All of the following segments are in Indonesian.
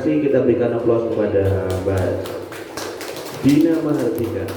kasih, kita berikan aplaus kepada Mbak Dina Mahardika.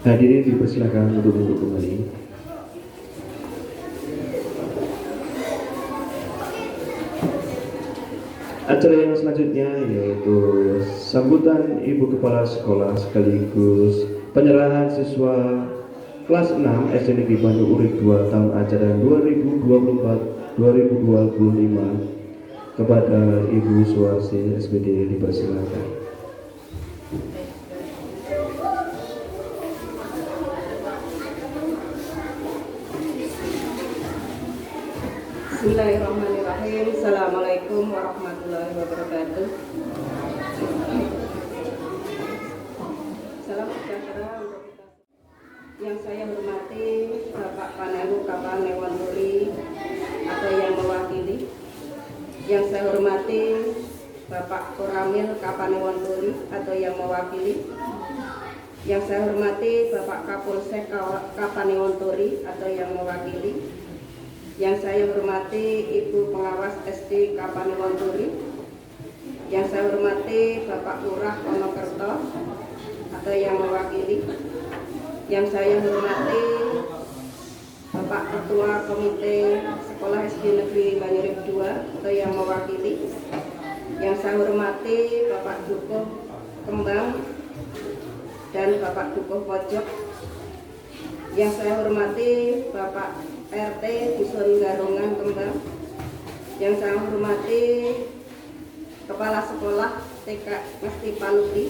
Hadirin dipersilakan untuk duduk kembali. Acara yang selanjutnya yaitu sambutan Ibu Kepala Sekolah sekaligus penyerahan siswa kelas 6 SD Negeri Bandung Urip 2 tahun ajaran 2024-2025 kepada Ibu Suwarsi SPD, dipersilakan. Bismillahirrahmanirrahim. Assalamualaikum warahmatullahi wabarakatuh. Salam sejahtera untuk kita. Yang saya hormati Bapak Panelu Kapanewanturi atau yang mewakili. Yang saya hormati Bapak Koramil Kapanewanturi atau yang mewakili. Yang saya hormati Bapak Kapolsek Kapanewanturi atau yang mewakili. Yang saya hormati Ibu Pengawas SD Kapanewanturi. Yang saya hormati Bapak Lurah Wonokerto atau yang mewakili. Yang saya hormati Bapak Ketua Komite Sekolah SD Negeri Banyurip 2 atau yang mewakili. Yang saya hormati Bapak Dukuh Kembang dan Bapak Dukuh Pojok. Yang saya hormati Bapak RT Dusun Garungan Kembang. Yang saya hormati Kepala Sekolah TK Ngesti Panuti.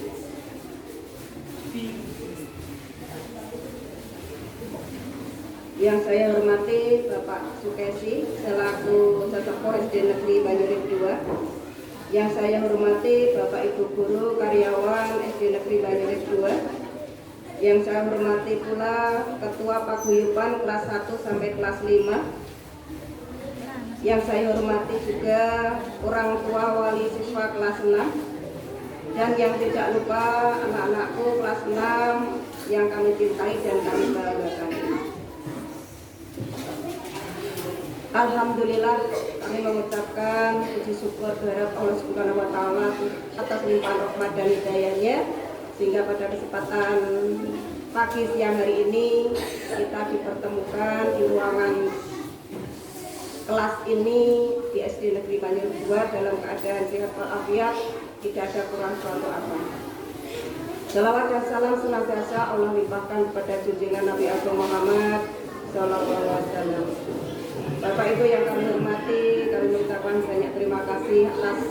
Yang saya hormati Bapak Sukesi selaku Sesekor SD Negeri Banyurip 2. Yang saya hormati Bapak Ibu Guru karyawan SD Negeri Banyurip 2. Yang saya hormati pula Ketua Paguyuban kelas 1 sampai kelas 5. Yang saya hormati juga orang tua wali siswa kelas 6. Dan yang tidak lupa anak-anakku kelas 6 yang kami cintai dan kami banggakan. Alhamdulillah kami mengucapkan puji syukur kehadirat Allah Subhanahu wa taala atas limpahan rahmat dan hidayahnya, sehingga pada kesempatan pagi siang hari ini kita dipertemukan di ruangan kelas ini di SD Negeri Banyurip 2 dalam keadaan sehat walafiat, tidak ada kurang suatu apa. Salawat dan salam senantiasa Allah limpahkan kepada junjungan Nabi Agung Muhammad Sallallahu Alaihi Wasallam. Bapak Ibu yang kami hormati, kami mengucapkan banyak terima kasih atas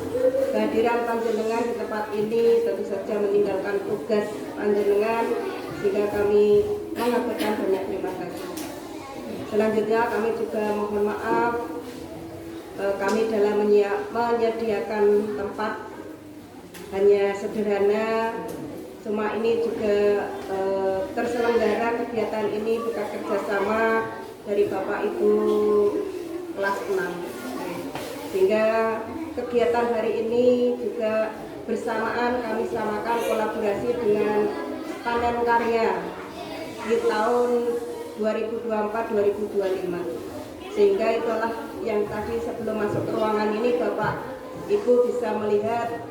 kehadiran panjenengan di tempat ini, tentu saja meninggalkan tugas panjenengan, sehingga kami mengaturkan banyak terima kasih. Selanjutnya kami juga mohon maaf, kami dalam menyediakan tempat hanya sederhana. Semua ini juga terselenggara kegiatan ini berkat kerjasama dari Bapak Ibu kelas 6, sehingga kegiatan hari ini juga bersamaan kami samakan kolaborasi dengan panen karya di tahun 2024-2025, sehingga itulah yang tadi sebelum masuk ke ruangan ini Bapak Ibu bisa melihat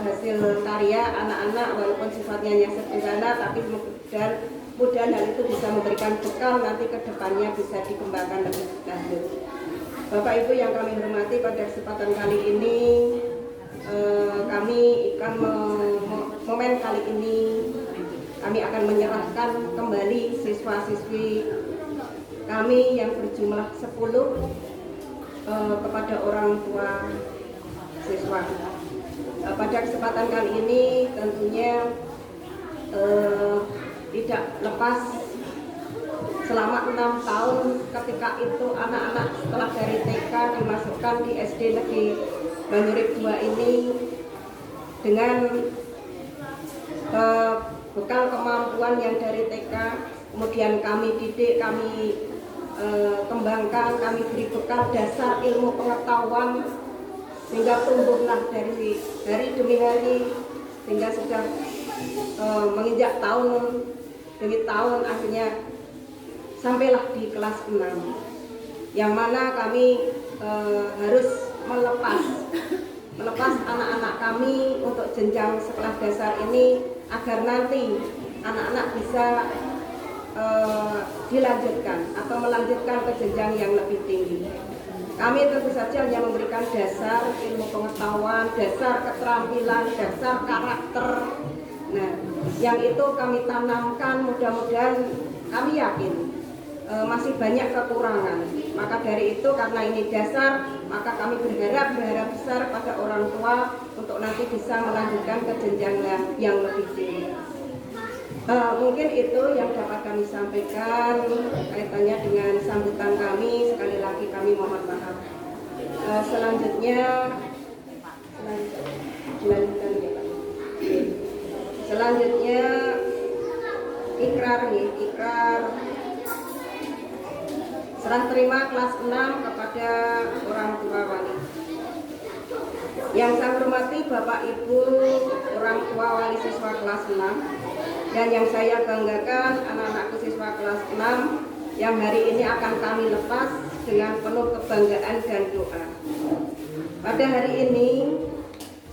hasil karya anak-anak, walaupun sifatnya yang sederhana tapi kemudian mudah-mudahan hal itu bisa memberikan bekal nanti ke depannya bisa dikembangkan lebih lanjut. Bapak Ibu yang kami hormati, pada kesempatan kali ini kami akan momen kali ini kami akan menyerahkan kembali siswa-siswi kami yang berjumlah 10 kepada orang tua siswa. Pada kesempatan kali ini tentunya tidak lepas selama 6 tahun ketika itu anak-anak setelah dari TK dimasukkan di SD Negeri Banyurip 2 ini dengan bekal kemampuan yang dari TK, kemudian kami didik, kami kembangkan, kami beri bekal dasar ilmu pengetahuan sehingga tumbuhlah dari demi hari sehingga sudah menginjak tahun demi tahun, akhirnya sampailah di kelas 6 yang mana kami harus melepas anak-anak kami untuk jenjang sekolah dasar ini agar nanti anak-anak bisa dilanjutkan atau melanjutkan ke jenjang yang lebih tinggi. Kami tentu saja hanya memberikan dasar ilmu pengetahuan, dasar keterampilan, dasar karakter. Nah, yang itu kami tanamkan, mudah-mudahan kami yakin masih banyak kekurangan. Maka dari itu, karena ini dasar, maka kami berharap besar pada orang tua untuk nanti bisa melanjutkan ke jenjang yang lebih tinggi. Mungkin itu yang dapat kami sampaikan kaitannya dengan sambutan kami. Sekali lagi kami mohon maaf. Selanjutnya ikrar serah terima kelas 6 kepada orang tua wali. Yang saya hormati Bapak Ibu orang tua wali siswa kelas 6, dan yang saya banggakan anak-anakku siswa kelas 6 yang hari ini akan kami lepas dengan penuh kebanggaan dan doa. Pada hari ini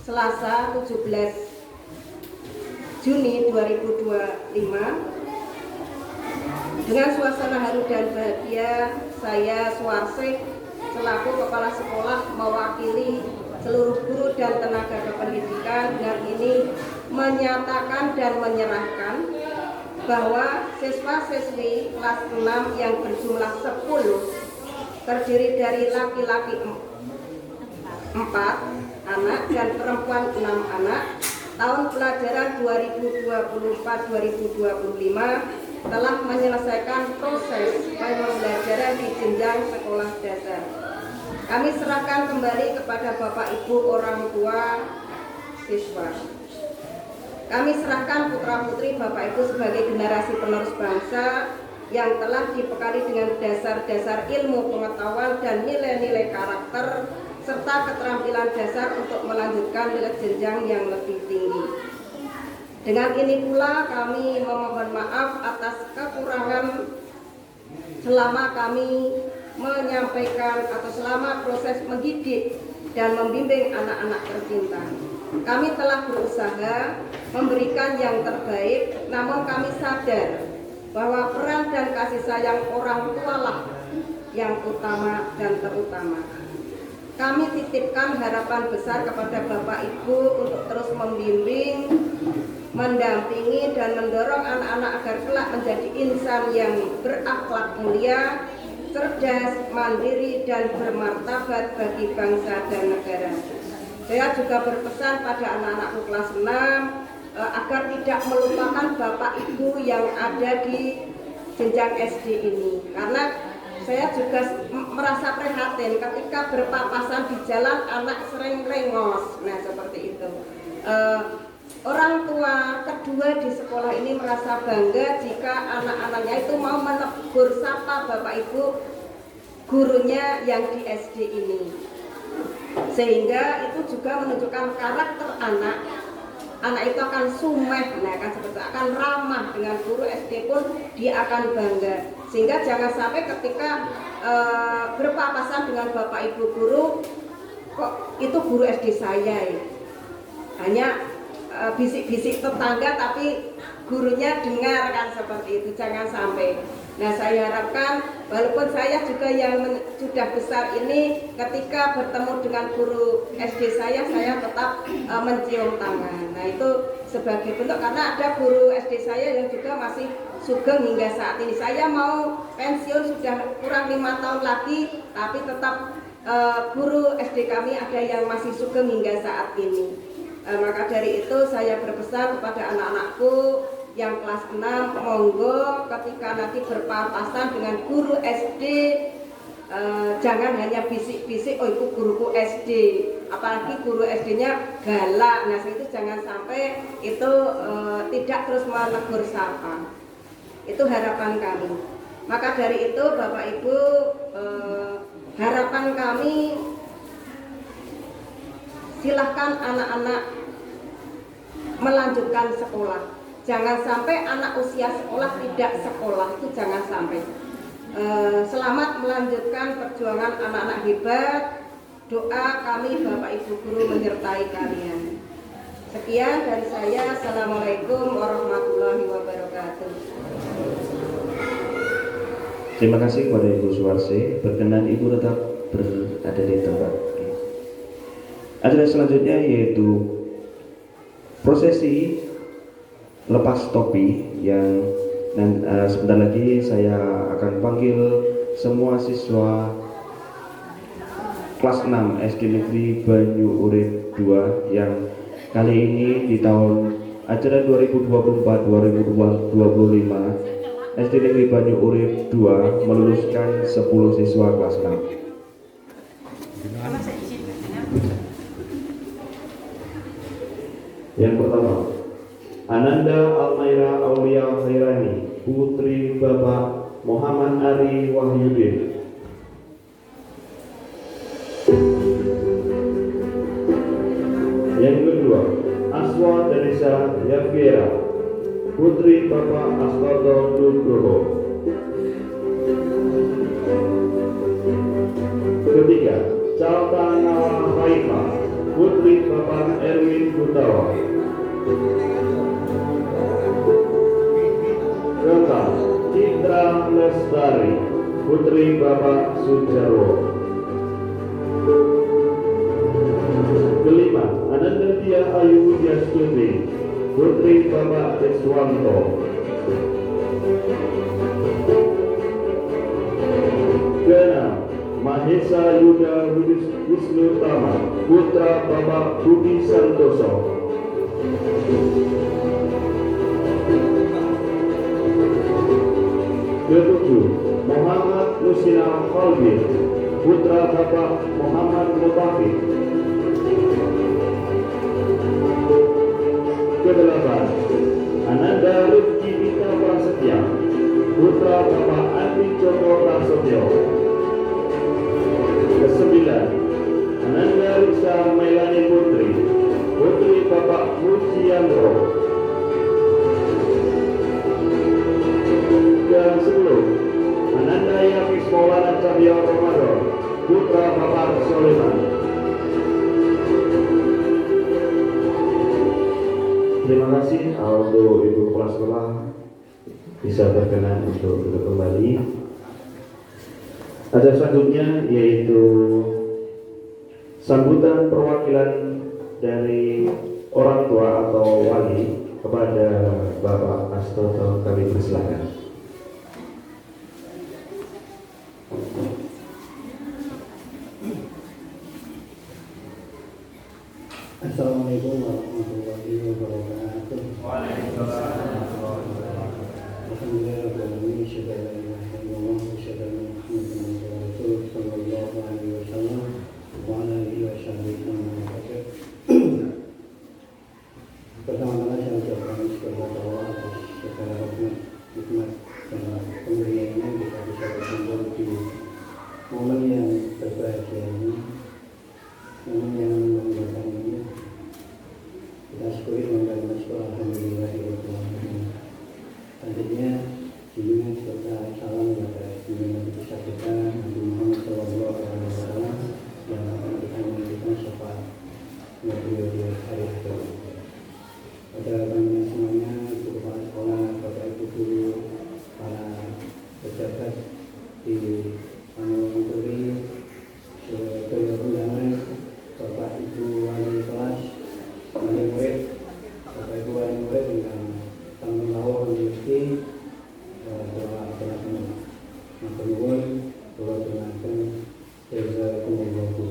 Selasa 17 Juni 2025, dengan suasana haru dan bahagia, saya Suwarsih selaku Kepala Sekolah mewakili seluruh guru dan tenaga kependidikan dengan ini menyatakan dan menyerahkan bahwa siswa-siswi kelas 6 yang berjumlah 10 terdiri dari laki-laki 4 anak dan perempuan 6 anak tahun pelajaran 2024-2025 telah menyelesaikan proses pembelajaran di jenjang sekolah dasar. Kami serahkan kembali kepada Bapak Ibu orang tua siswa. Kami serahkan putra-putri Bapak Ibu sebagai generasi penerus bangsa yang telah dibekali dengan dasar-dasar ilmu pengetahuan dan nilai-nilai karakter serta keterampilan dasar untuk melanjutkan ke jenjang yang lebih tinggi. Dengan ini pula kami memohon maaf atas kekurangan selama kami menyampaikan atau selama proses mendidik dan membimbing anak-anak tercinta. Kami telah berusaha memberikan yang terbaik, namun kami sadar bahwa peran dan kasih sayang orang tua lah yang utama dan terutama. Kami titipkan harapan besar kepada Bapak Ibu untuk terus membimbing, mendampingi dan mendorong anak-anak agar kelak menjadi insan yang berakhlak mulia, cerdas, mandiri dan bermartabat bagi bangsa dan negara. Saya juga berpesan pada anak-anakku kelas 6 agar tidak melupakan Bapak Ibu yang ada di jenjang SD ini, karena saya juga merasa prihatin ketika berpapasan di jalan anak sering rengos. Nah, seperti itu. Orang tua kedua di sekolah ini merasa bangga jika anak-anaknya itu mau menegur sapa Bapak Ibu gurunya yang di SD ini, sehingga itu juga menunjukkan karakter anak itu akan sumeh, nah kan seperti akan ramah dengan guru SD pun dia akan bangga, sehingga jangan sampai ketika berpapasan dengan Bapak Ibu guru kok itu guru SD saya ya. Hanya bisik-bisik tetangga tapi gurunya dengar kan seperti itu, jangan sampai. Nah, saya harapkan walaupun saya juga yang sudah besar ini, ketika bertemu dengan guru SD saya tetap mencium tangan. Nah, itu sebagai bentuk, karena ada guru SD saya yang juga masih sugeng hingga saat ini. Saya mau pensiun sudah kurang 5 tahun lagi, tapi tetap guru SD kami ada yang masih sugeng hingga saat ini. Maka dari itu saya berpesan kepada anak-anakku yang kelas 6, monggo ketika nanti berpapasan dengan guru SD, jangan hanya bisik-bisik, oh itu guruku SD, apalagi guru SD-nya galak. Nah, itu jangan sampai itu tidak terus menegur sapa. Itu harapan kami. Maka dari itu Bapak Ibu, harapan kami silahkan anak-anak melanjutkan sekolah. Jangan sampai anak usia sekolah tidak sekolah, itu jangan sampai. Selamat melanjutkan perjuangan anak-anak hebat. Doa kami Bapak Ibu guru menyertai kalian. Sekian dari saya. Assalamualaikum warahmatullahi wabarakatuh. Terima kasih kepada Ibu Suwarsi. Berkenan Ibu tetap berada di tempat. Acara selanjutnya yaitu prosesi lepas topi yang sebentar lagi saya akan panggil semua siswa kelas 6 SD Negeri Banyu Urip 2 yang kali ini di tahun ajaran 2024-2025 SD Negeri Banyu Urip 2 meluluskan 10 siswa kelas 6. Yang pertama, Ananda Almaira Aulia Khairani, putri Bapak Muhammad Ari Wahyudin. Yang kedua, Aswa Danisa Yafiera, putri Bapak Astoto Nugroho. Ketiga, Calta Nawa Haifa, putri Bapak Erwin Gutawa. Keempat, Citra Lestari, putri Bapak Sujarwo. Kelima, Anandatia Ayu Yastuti, putri Bapak Deswanto. Keenam, Mahesa Yuda Wisnu Tama, putra Bapak Budi Santoso. Ketujuh, Muhammad Musina Falbi, putra Bapak Muhammad Mutafi. Kedelapan, Ananda Rifki Vita Prasetya, putra Bapak Andi Joko Prasetyo. Kesembilan, Ananda Risa Melani Putri, putri Bapak Mujiandro. Ke-10, Ananda Yafis Maulana Cahyo Ramadan, putra Bapak Soleman. Terima kasih untuk Ibu Kepala Sekolah bisa berkenan untuk duduk kembali. Acara selanjutnya yaitu sambutan perwakilan dari orang tua atau wali kepada Bapak Astoto, kami persilakan. Assalamualaikum warahmatullahi wabarakatuh. Waalaikumsalam. Alhamdulillah, syukur alhamdulillah, syukur Muhammad sallallahu alaihi wasallam wa ala alihi wasallam. Pertama-tama saya ucapkan syukur kepada Allah atas segala rahmat, hikmat dan pemberiannya kita bisa berkumpul di momen yang berbahagia ini, momen yang membanggakan ini. Kita syukuri dan bersyukur alhamdulillah. Selanjutnya junjungan serta salam kepada junjungan besar kita Nabi Muhammad sallallahu alaihi wasallam yang akan kita memberikan syafaat beliau di hari kiamat. Pada kalian semuanya, Ibu Kepala Sekolah di Manungturi, Sedaya undangan, Bapak Ibu wali kelas, wali murid, Bapak Ibu wali murid dengan tanggung jawab memiliki doa penasihat matur doa penasihat jaga kumulku.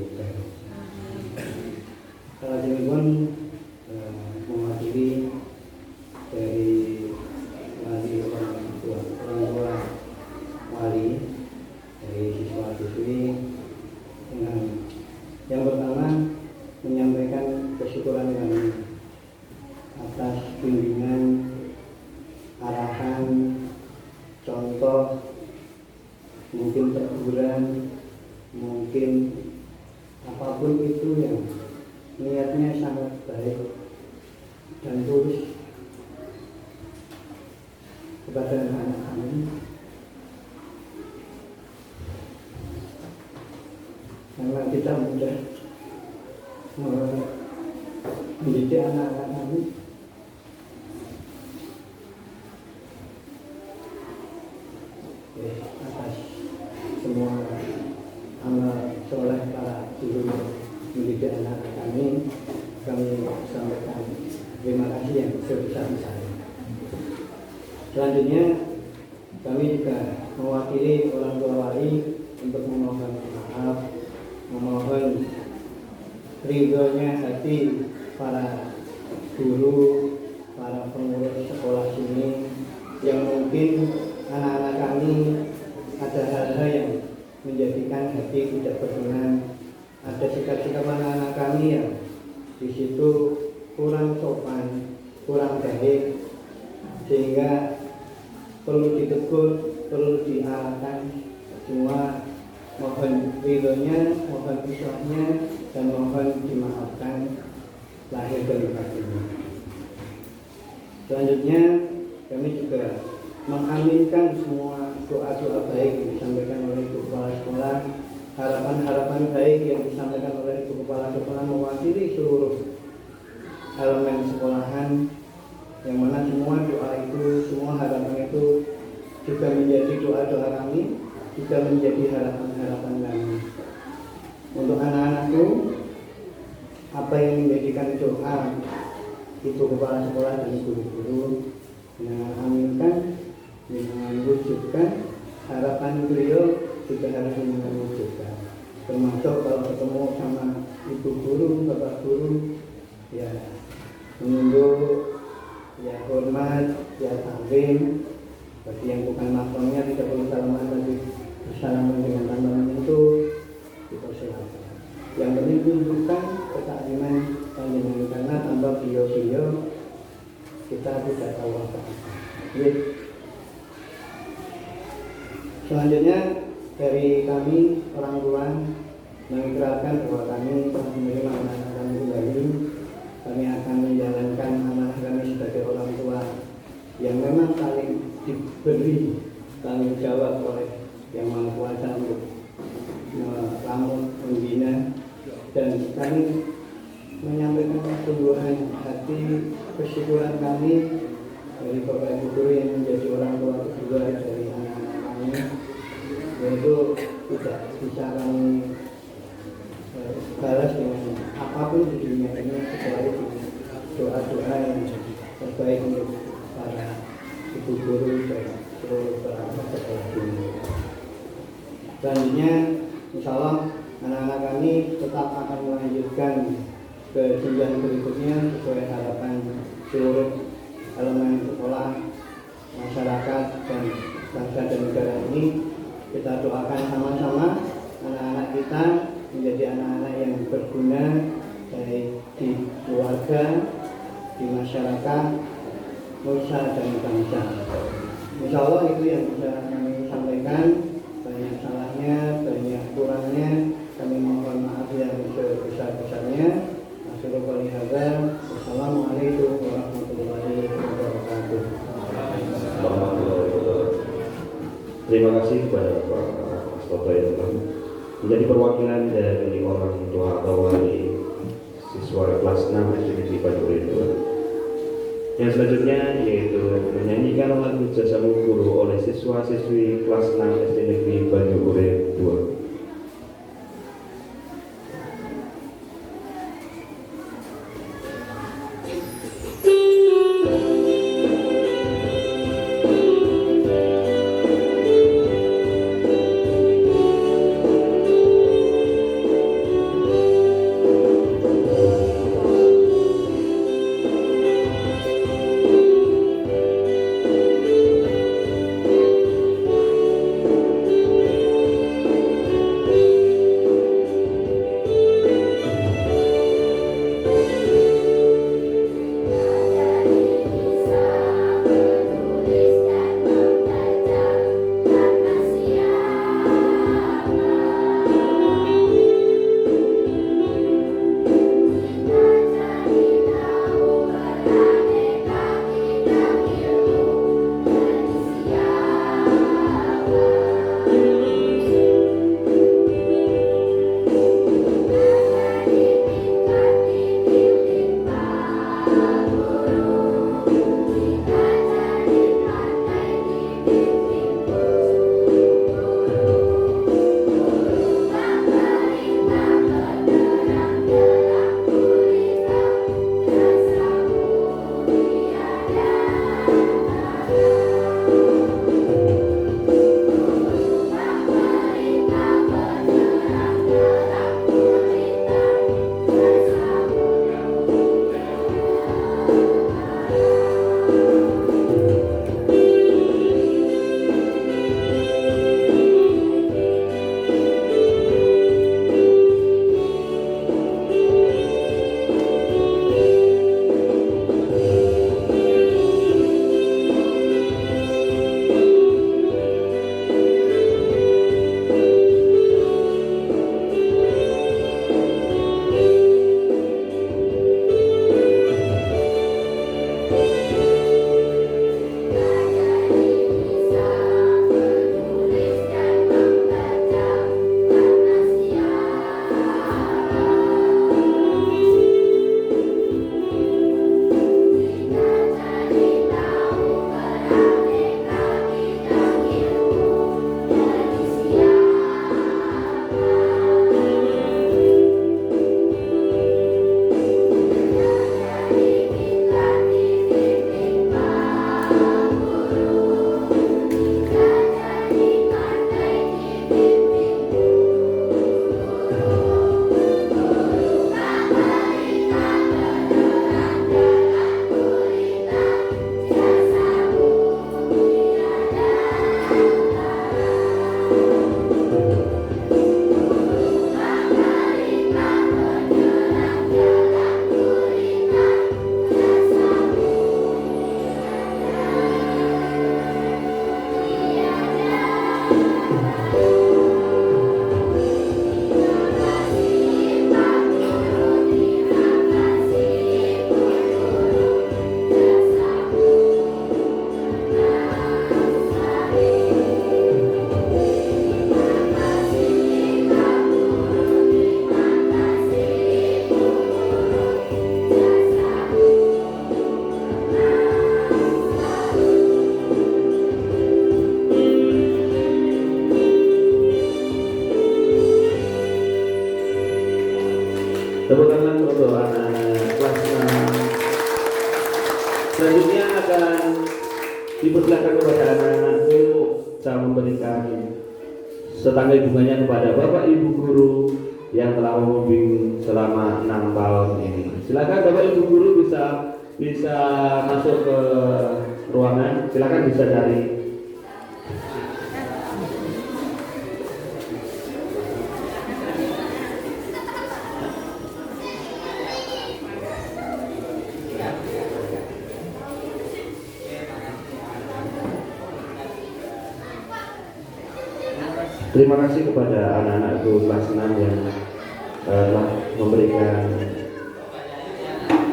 Salah ini pun mewakili dari wali orang tua wali dari siswa-siswi dengan yang pertama menyampaikan kesyukuran kami atas bimbingan, arahan, contoh, mungkin teguran, mungkin apapun itu yang niatnya sangat baik dan tulus kepada anak kami. Karena kita mudah mendidik anak-anak kami atas semua amal soleh para guru mendidik anak-anak kami sampaikan terima kasih yang sebesar-besarnya. Selanjutnya kami juga mewakili orang tua wali untuk memohon maaf, memohon ridhonya hati para guru, para pengurus sekolah sini yang mungkin anak-anak kami ada hal-hal yang menjadikan hati tidak berkenan, ada sikap-sikap anak-anak kami yang di situ kurang sopan, kurang baik, sehingga perlu ditegur, perlu diarahkan. Semua mohon ridhonya, mohon islahnya, dan mohon dimaafkan lahir dan batinnya. Selanjutnya kami juga mengaminkan semua doa-doa baik yang disampaikan oleh Ibu Kepala Sekolah, harapan-harapan baik yang disampaikan oleh Ibu Kepala Sekolah mewakili seluruh elemen sekolahan, yang mana semua doa itu, semua harapan itu juga menjadi doa-doa kami, juga menjadi harapan-harapan kami. Untuk anak-anakku, apa yang menjadikan doa Ibu Kepala Sekolah dan guru-guru, dengan aminkan, dengan wujudkan harapan beliau juga harus mewujudkan. Termasuk kalau ketemu sama ibu guru, bapak guru, ya menunduk, ya hormat, ya taklim. Bagi yang bukan mahramnya tidak perlu salaman, tapi bersalaman dengan tangan itu dipersilakan. Yang penting tunjukkan ketakliman panjenengan, karena tanpa beliau-beliau kita tidak tahu apa-apa. Selanjutnya dari kami orang tua mengikrarkan bahwa kami telah menerima amanah kami kembali. Kami akan menjalankan amanah kami sebagai orang tua yang memang paling diberi tanggung jawab oleh Yang Maha Kuasa untuk meramu, membina, dan kami menyampaikan ketuluhan hati kesyukuran kami dari Bapak Ibu guru yang menjadi orang tua kedua dari anak-anak kami, yaitu tidak bisa kami balas dengan apapun di dunia ini kecuali doa-doa yang terbaik untuk para ibu guru dan seluruh perangkat sekolah ini. Selanjutnya, insya Allah anak-anak kami tetap akan melanjutkan ke jenjang berikutnya sesuai harapan seluruh elemen sekolah, masyarakat, dan bangsa dan negara ini. Kita doakan sama-sama anak-anak kita menjadi anak-anak yang berguna baik di keluarga, di masyarakat, nusa dan bangsa. Insya Allah itu yang bisa kami sampaikan. Banyak salahnya, banyak kurangnya, kami mohon maaf yang sebesar-besarnya. Assalamualaikum warahmatullahi wabarakatuh. Terima kasih kepada Pak Mas Toto yang telah menjadi perwakilan dari orang tua atau wali siswa kelas 6 SD Banyu Urip. Yang selanjutnya yaitu menyanyikan lagu Jasamu Guru oleh siswa-siswi kelas 6 SD Negeri Banyu Urip 2. Tepuk tangan untuk anak-anak kelas 6. Selanjutnya akan dipersilakan kepada anak-anak untuk bisa memberikan setangkai bunganya kepada Bapak Ibu Guru yang telah membimbing selama 6 tahun ini. Silakan Bapak Ibu Guru bisa masuk ke ruangan. Silakan bisa cari. Terima kasih kepada anak-anakku kelas 6 yang telah memberikan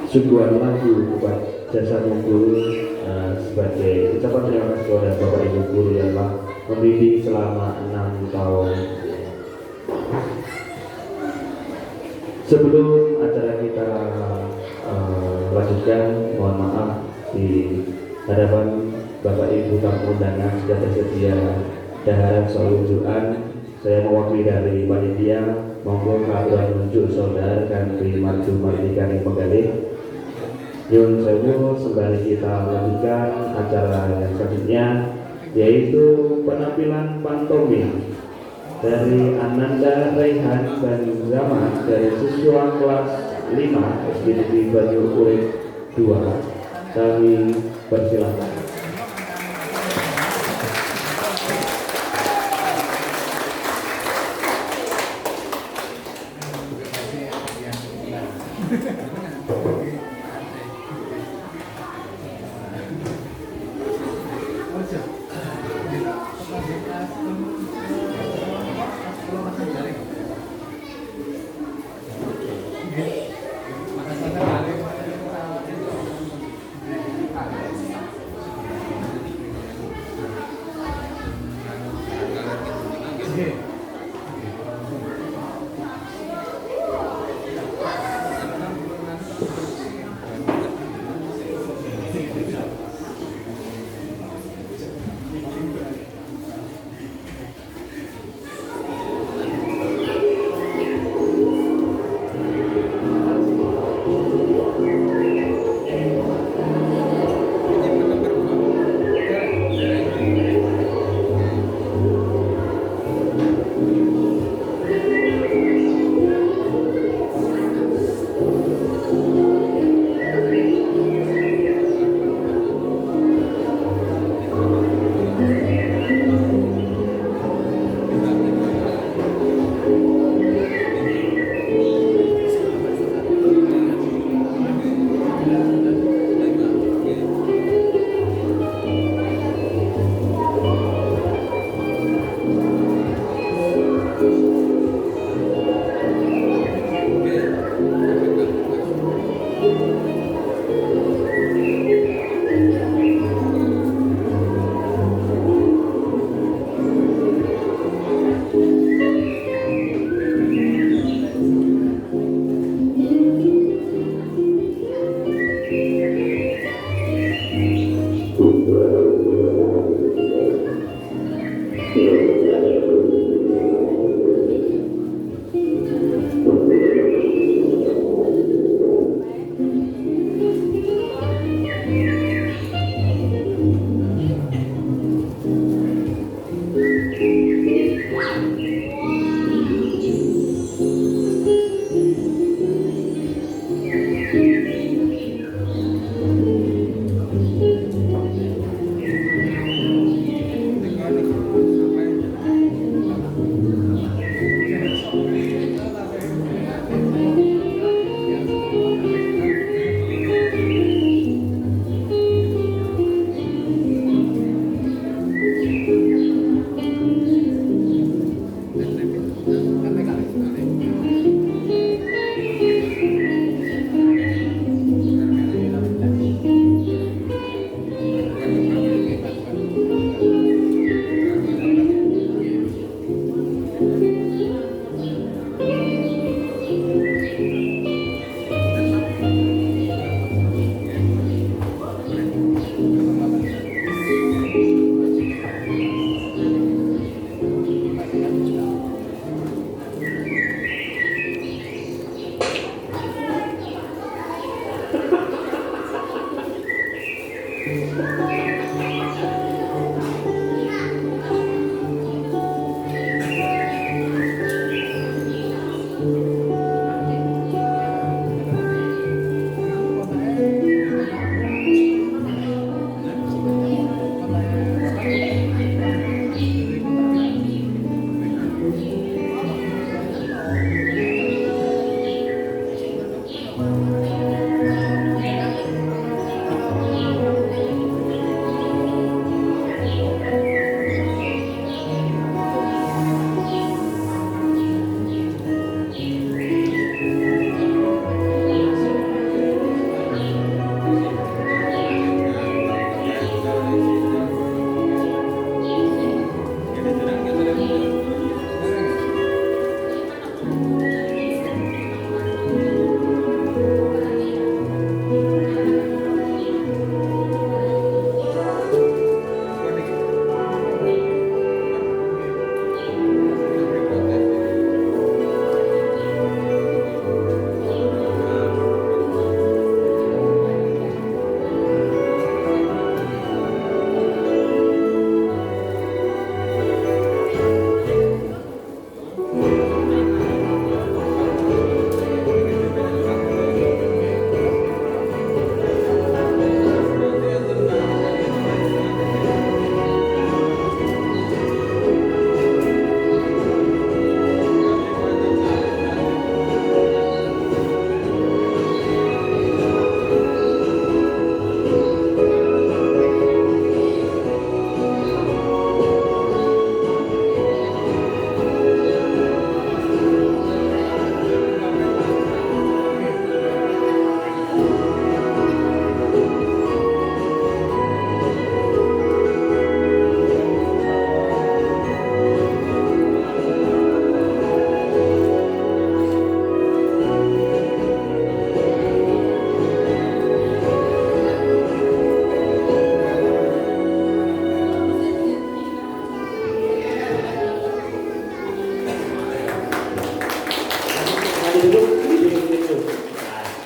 suguhan lagu kepada Jasamu Guru sebagai ucapan terima kasih kepada Bapak Ibu Guru yang telah membimbing selama 6 tahun. Sebelum acara kita lanjutkan, mohon maaf di hadapan Bapak Ibu tamu undangan sudah tersedia daharan soal unjukan. Saya mewakili dari panitia monggo peraturan unjuk saudara kanthi maju martikani penggalih. Nyun sewu, sembari kita melanjutkan acara yang selanjutnya, yaitu penampilan pantomim dari Ananda Rehan dan Zaman dari siswa kelas 5 SD Negeri Banyu Urip 2. Kami persilakan.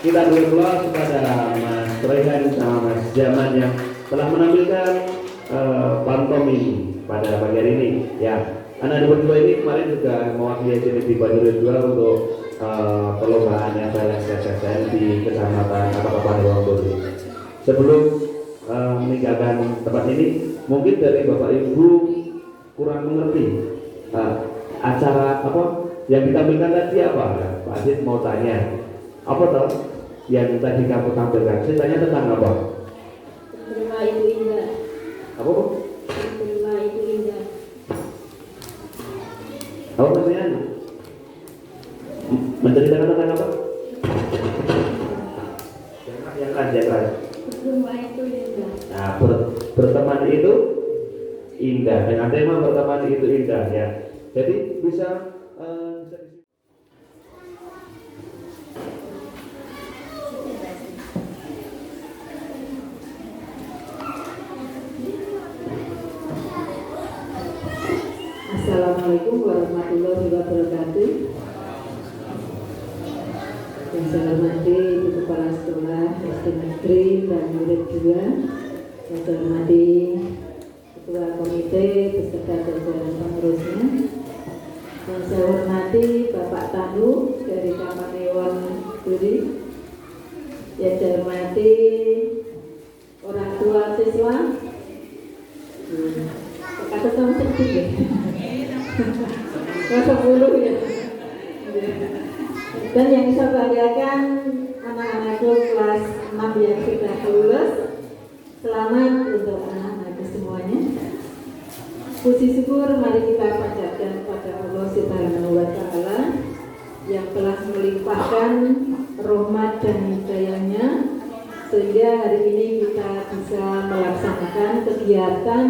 kita beri aplaus kepada Mas Rehan sama Mas Jaman yang telah menampilkan pantomim pada pagi hari ini. Ya, anak berdua ini kemarin juga mewakili SNP Bandung 2 untuk perlombaan FLSSSN di Kecamatan Kabupaten Wonogiri. Sebelum meninggalkan tempat ini, mungkin dari Bapak Ibu kurang mengerti acara apa yang ditampilkan tadi apa? Pak Aziz mau tanya, apa toh yang tadi kamu tampilkan? Ceritanya tentang apa? Rumah itu indah. Apa? Rumah itu indah. Apa maksudnya? Menceritakan tentang apa? Yang keras. Rumah itu indah. Nah, berteman itu indah, dengan tema berteman itu indah ya. Jadi bisa Assalamualaikum warahmatullahi wabarakatuh. Yang saya hormati Ibu Kepala Sekolah SD Negeri Bandung 2, yang saya hormati Ketua Komite beserta jajaran pengurusnya, yang saya hormati Bapak Tanu dari Kapanewon Duri, yang saya hormati orang tua siswa. Kata sama sedikit ya. Masa 10 ya. Dan yang saya banggakan anak-anakku kelas 6 yang sudah lulus. Selamat untuk anak-anakku semuanya. Puji syukur mari kita panjatkan kepada Allah Subhanahu wa Ta'ala yang telah melimpahkan rahmat dan hidayahnya sehingga hari ini kita bisa melaksanakan kegiatan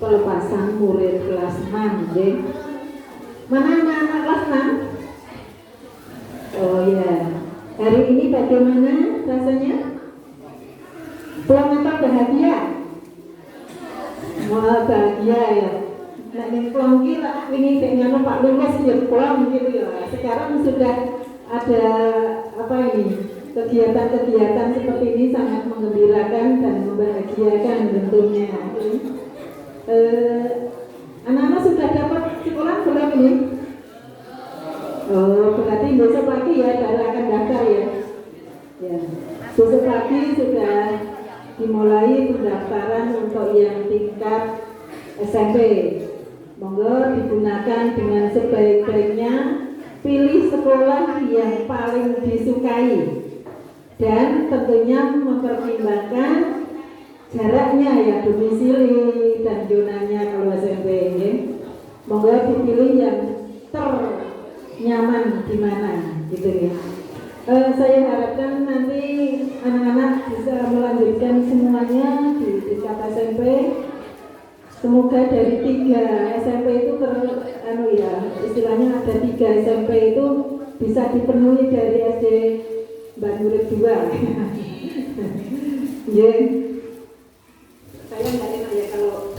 pelepasan murid kelas 6. Mana anak-anak kelas 6? Oh ya, hari ini bagaimana rasanya? Pulang apa bahagia? Wah, bahagia ya. Nah, yang pulang kita ini dengan Pak Lulus ya pulang gitu ya. Sekarang sudah ada apa ini? Kegiatan-kegiatan seperti ini sangat menggembirakan dan membahagiakan tentunya. Anak-anak sudah dapat sekolah belum ini? Oh, berarti besok pagi ya akan daftar ya. Ya, besok pagi sudah dimulai pendaftaran untuk yang tingkat SMP. Monggo digunakan dengan sebaik-baiknya. Pilih sekolah yang paling disukai dan tentunya mempertimbangkan jaraknya ya, domisili dan zonanya kalau SMP ini. Monggo dipilih yang ternyaman di mana gitu ya. Saya harapkan nanti anak-anak bisa melanjutkan semuanya di tingkat SMP. Semoga dari 3 SMP itu istilahnya ada 3 SMP itu bisa dipenuhi dari SD Bandung 2. Yeah. Saya nggak enak ya kalau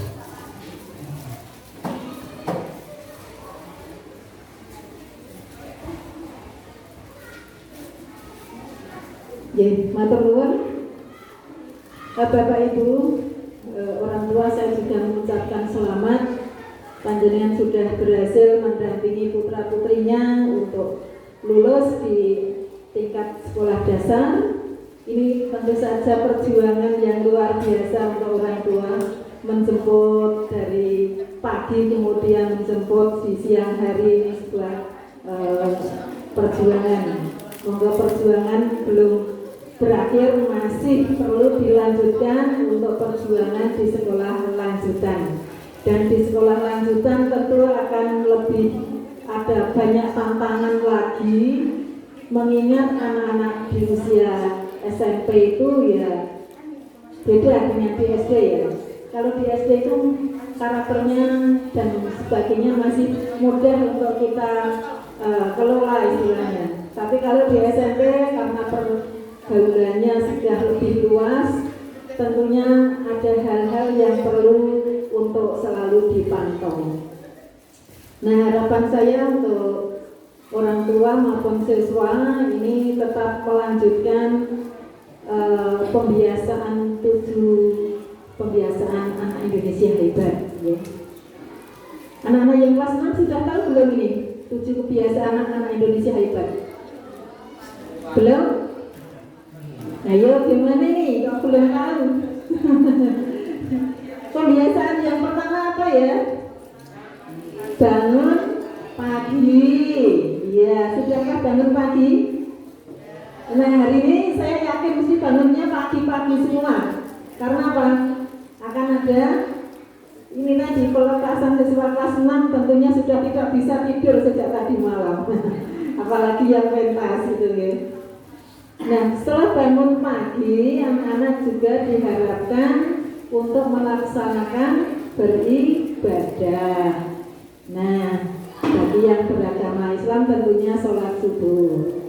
matur nuwun Bapak Ibu, orang tua, saya juga mengucapkan selamat. Panjenengan sudah berhasil mendampingi putra putrinya untuk lulus di tingkat sekolah dasar. Ini tentu saja perjuangan yang luar biasa untuk orang tua, menjemput dari pagi kemudian menjemput di siang hari. Ini sebuah perjuangan. Semoga perjuangan belum berakhir, masih perlu dilanjutkan untuk perjuangan di sekolah lanjutan. Dan di sekolah lanjutan tentu akan lebih ada banyak tantangan lagi, mengingat anak-anak di usia SMP itu ya beda dengan di SD ya. Kalau di SD itu karakternya dan sebagainya masih mudah untuk kita kelola istilahnya. Tapi kalau di SMP karena pergaulannya sudah lebih luas, tentunya ada hal-hal yang perlu untuk selalu dipantau. Nah, harapan saya untuk orang tua maupun siswa ini tetap melanjutkan pembiasaan 7 pembiasaan anak Indonesia hebat ya. Anak-anak yang kelas 6 sudah tahu belum ini 7 kebiasaan anak Indonesia hebat? Belum? Nah yuk gimana nih kalau belum tahu? Kebiasaan yang pertama apa ya? Bangun pagi. Ya, sudahkah bangun pagi? Nah hari ini saya yakin mesti bangunnya pagi-pagi semua. Karena apa? Akan ada ini tadi peletasan siswa kelas 6 tentunya sudah tidak bisa tidur sejak tadi malam. Apalagi yang pentas itu ya. Nah setelah bangun pagi, anak-anak juga diharapkan untuk melaksanakan beribadah. Nah, bagi yang beragama Islam tentunya sholat subuh.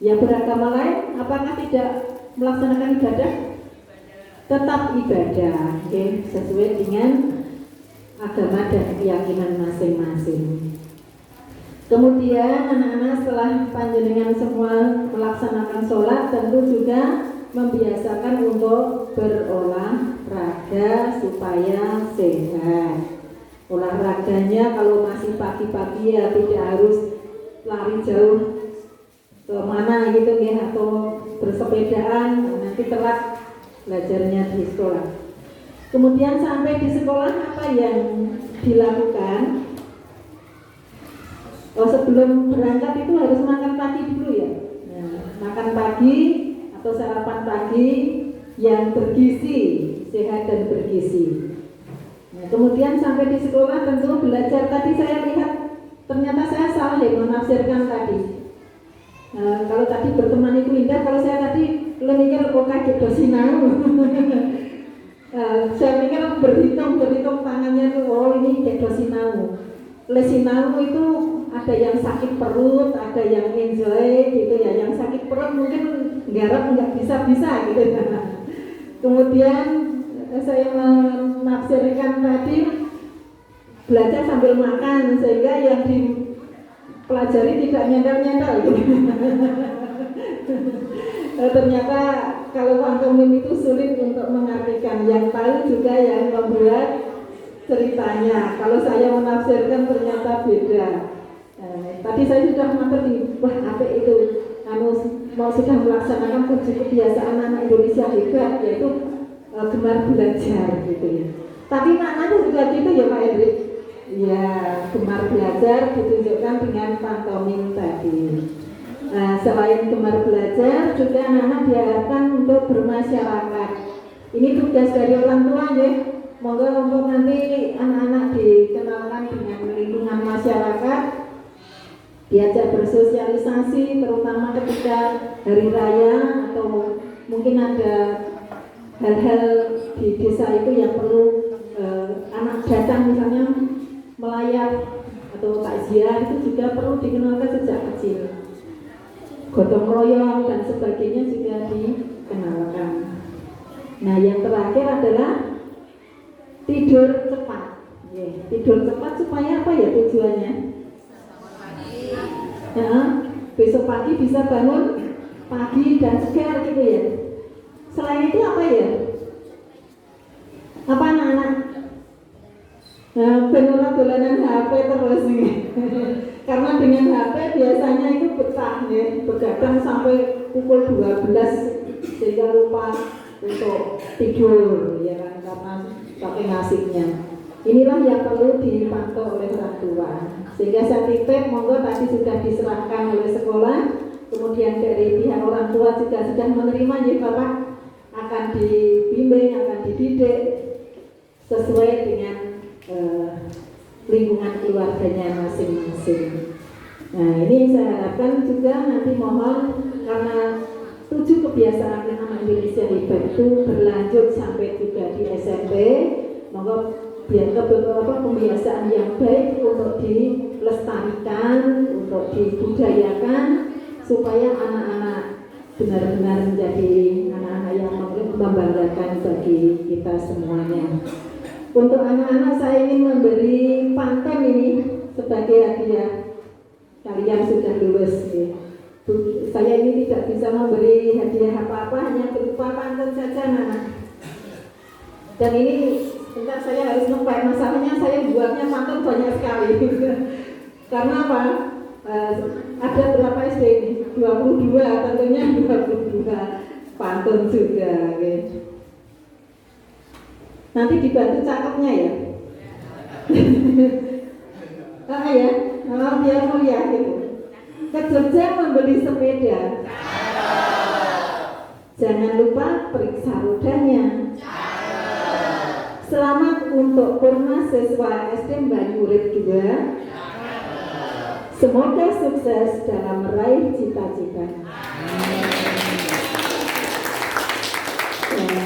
Yang beragama lain, apakah tidak melaksanakan ibadah? Tetap ibadah, okay? Sesuai dengan agama dan keyakinan masing-masing. Kemudian anak-anak setelah panjenengan semua melaksanakan sholat, tentu juga membiasakan untuk berolahraga supaya sehat. Olahraganya kalau masih pagi-pagi ya tidak harus lari jauh ke mana gitu ya, atau bersepedaan, nanti telat belajarnya di sekolah. Kemudian sampai di sekolah apa yang dilakukan? Oh, sebelum berangkat itu harus makan pagi dulu ya. Nah, makan pagi atau sarapan pagi yang bergizi, sehat dan bergizi. Nah, kemudian sampai di sekolah tentu belajar. Tadi saya lihat ternyata saya salah ya menafsirkan tadi. Kalau tadi berteman Ibu Indah, kalau saya tadi mikir kok kaget dosinau. Saya pikir berhitung tangannya tuh, oh ini kayak dosinau. Lesinau itu ada yang sakit perut, ada yang enjoy gitu ya. Yang sakit perut mungkin garap nggak bisa gitu. Kemudian saya menafsirkan tadi belajar sambil makan sehingga yang dipelajari tidak nyendal gitu. Ternyata kalau pantomim itu sulit untuk mengartikan, yang tahu juga yang membuat ceritanya. Kalau saya menafsirkan ternyata beda. Tadi saya sudah materi, wah apa itu? Mau sudah melaksanakan 7 kebiasaan anak Indonesia hebat, yaitu gemar belajar gitu ya. Tapi maknanya juga gitu ya Pak Hendrik. Ya, gemar belajar ditunjukkan dengan pantomim tadi. Nah, selain gemar belajar, juga anak-anak diharapkan untuk bermasyarakat. Ini tugas dari orang tua ya. Moga untuk nanti anak-anak dikenalkan dengan lingkungan masyarakat, diajak bersosialisasi, terutama ketika hari raya atau mungkin ada hal-hal di desa itu yang perlu anak datang misalnya melayat atau takziah, itu juga perlu dikenalkan sejak kecil. Gotong royong dan sebagainya juga dikenalkan. Nah yang terakhir adalah tidur cepat. Tidur cepat supaya apa ya tujuannya? Nah, besok pagi bisa bangun pagi dan segar gitu ya. Selain itu apa ya? Apa anak-anak? Nah, benar dolanan HP terus nih. Karena dengan HP biasanya itu betah ya, begadang sampai pukul 12 sehingga lupa untuk tidur ya kan, karena pakai nasibnya. Inilah yang perlu dipantau oleh orang tua. Sehingga saya titip, monggo tadi sudah diserahkan oleh sekolah, kemudian dari pihak orang tua juga sudah menerima ya Bapak, akan dibimbing, akan dididik sesuai dengan lingkungan keluarganya masing-masing. Nah ini saya harapkan juga nanti mohon, karena 7 kebiasaan anak Indonesia hebat itu berlanjut sampai juga di SMP, monggo biar beberapa pembiasaan yang baik untuk dilestarikan, untuk dibudayakan, supaya anak-anak benar-benar menjadi anak-anak yang membanggakan bagi kita semuanya. Untuk anak-anak saya ingin memberi pantun ini sebagai hadiah kali yang sudah lulus. Ya. Saya ini tidak bisa memberi hadiah apa-apa, hanya berupa pantun saja, Nana. Dan ini sebentar saya harus ngepek, masalahnya saya buatnya pantun banyak sekali. Karena apa? Ada berapa SD ini? 22, tentunya 22 pantun juga. Okay. Nanti dibantu cakepnya ya. Ya, biar mulia gitu. Ke Jogja membeli sepeda. Jangan lupa periksa rodanya. Selamat untuk Purna siswa SD Banyurit 2. Semoga sukses dalam meraih cita-cita. Ya,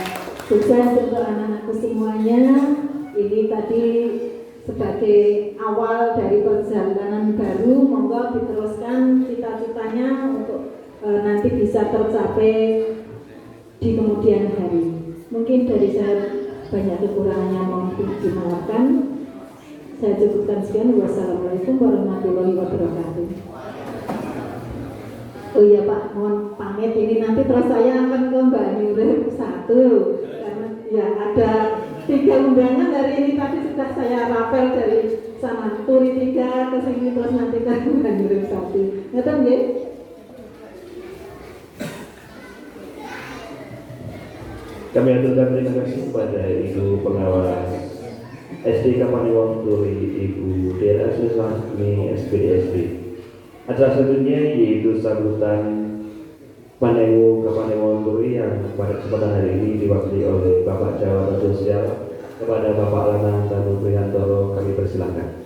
sukses untuk anak-anakku semuanya. Ini tadi sebagai awal dari perjalanan baru, monggo diteruskan cita-citanya untuk nanti bisa tercapai di kemudian hari. Mungkin dari saya banyak kekurangannya mohon dimaafkan. Saya cukupkan sekian. Wassalamualaikum warahmatullahi wabarakatuh. Oh iya Pak, mohon pamit ini nanti terus saya akan ke Mbak Nuril 1 karena ya ada 3 undangan hari ini tadi sudah saya rapel dari sana Turi 3 ke sini terus nanti ke Mbak Nuril 1. Ngerti nggih? Kami aturkan terima kasih kepada Ibu Pengawas SD Kapaniwang Turi, Ibu Dera Susasmi SPDSD. Acara selanjutnya yaitu sambutan Panengu Kapaniwang Turi yang pada kesempatan hari ini diwakili oleh Bapak Jawatan Sosial. Kepada Bapak Lanang Tanu Prihantoro kami persilakan.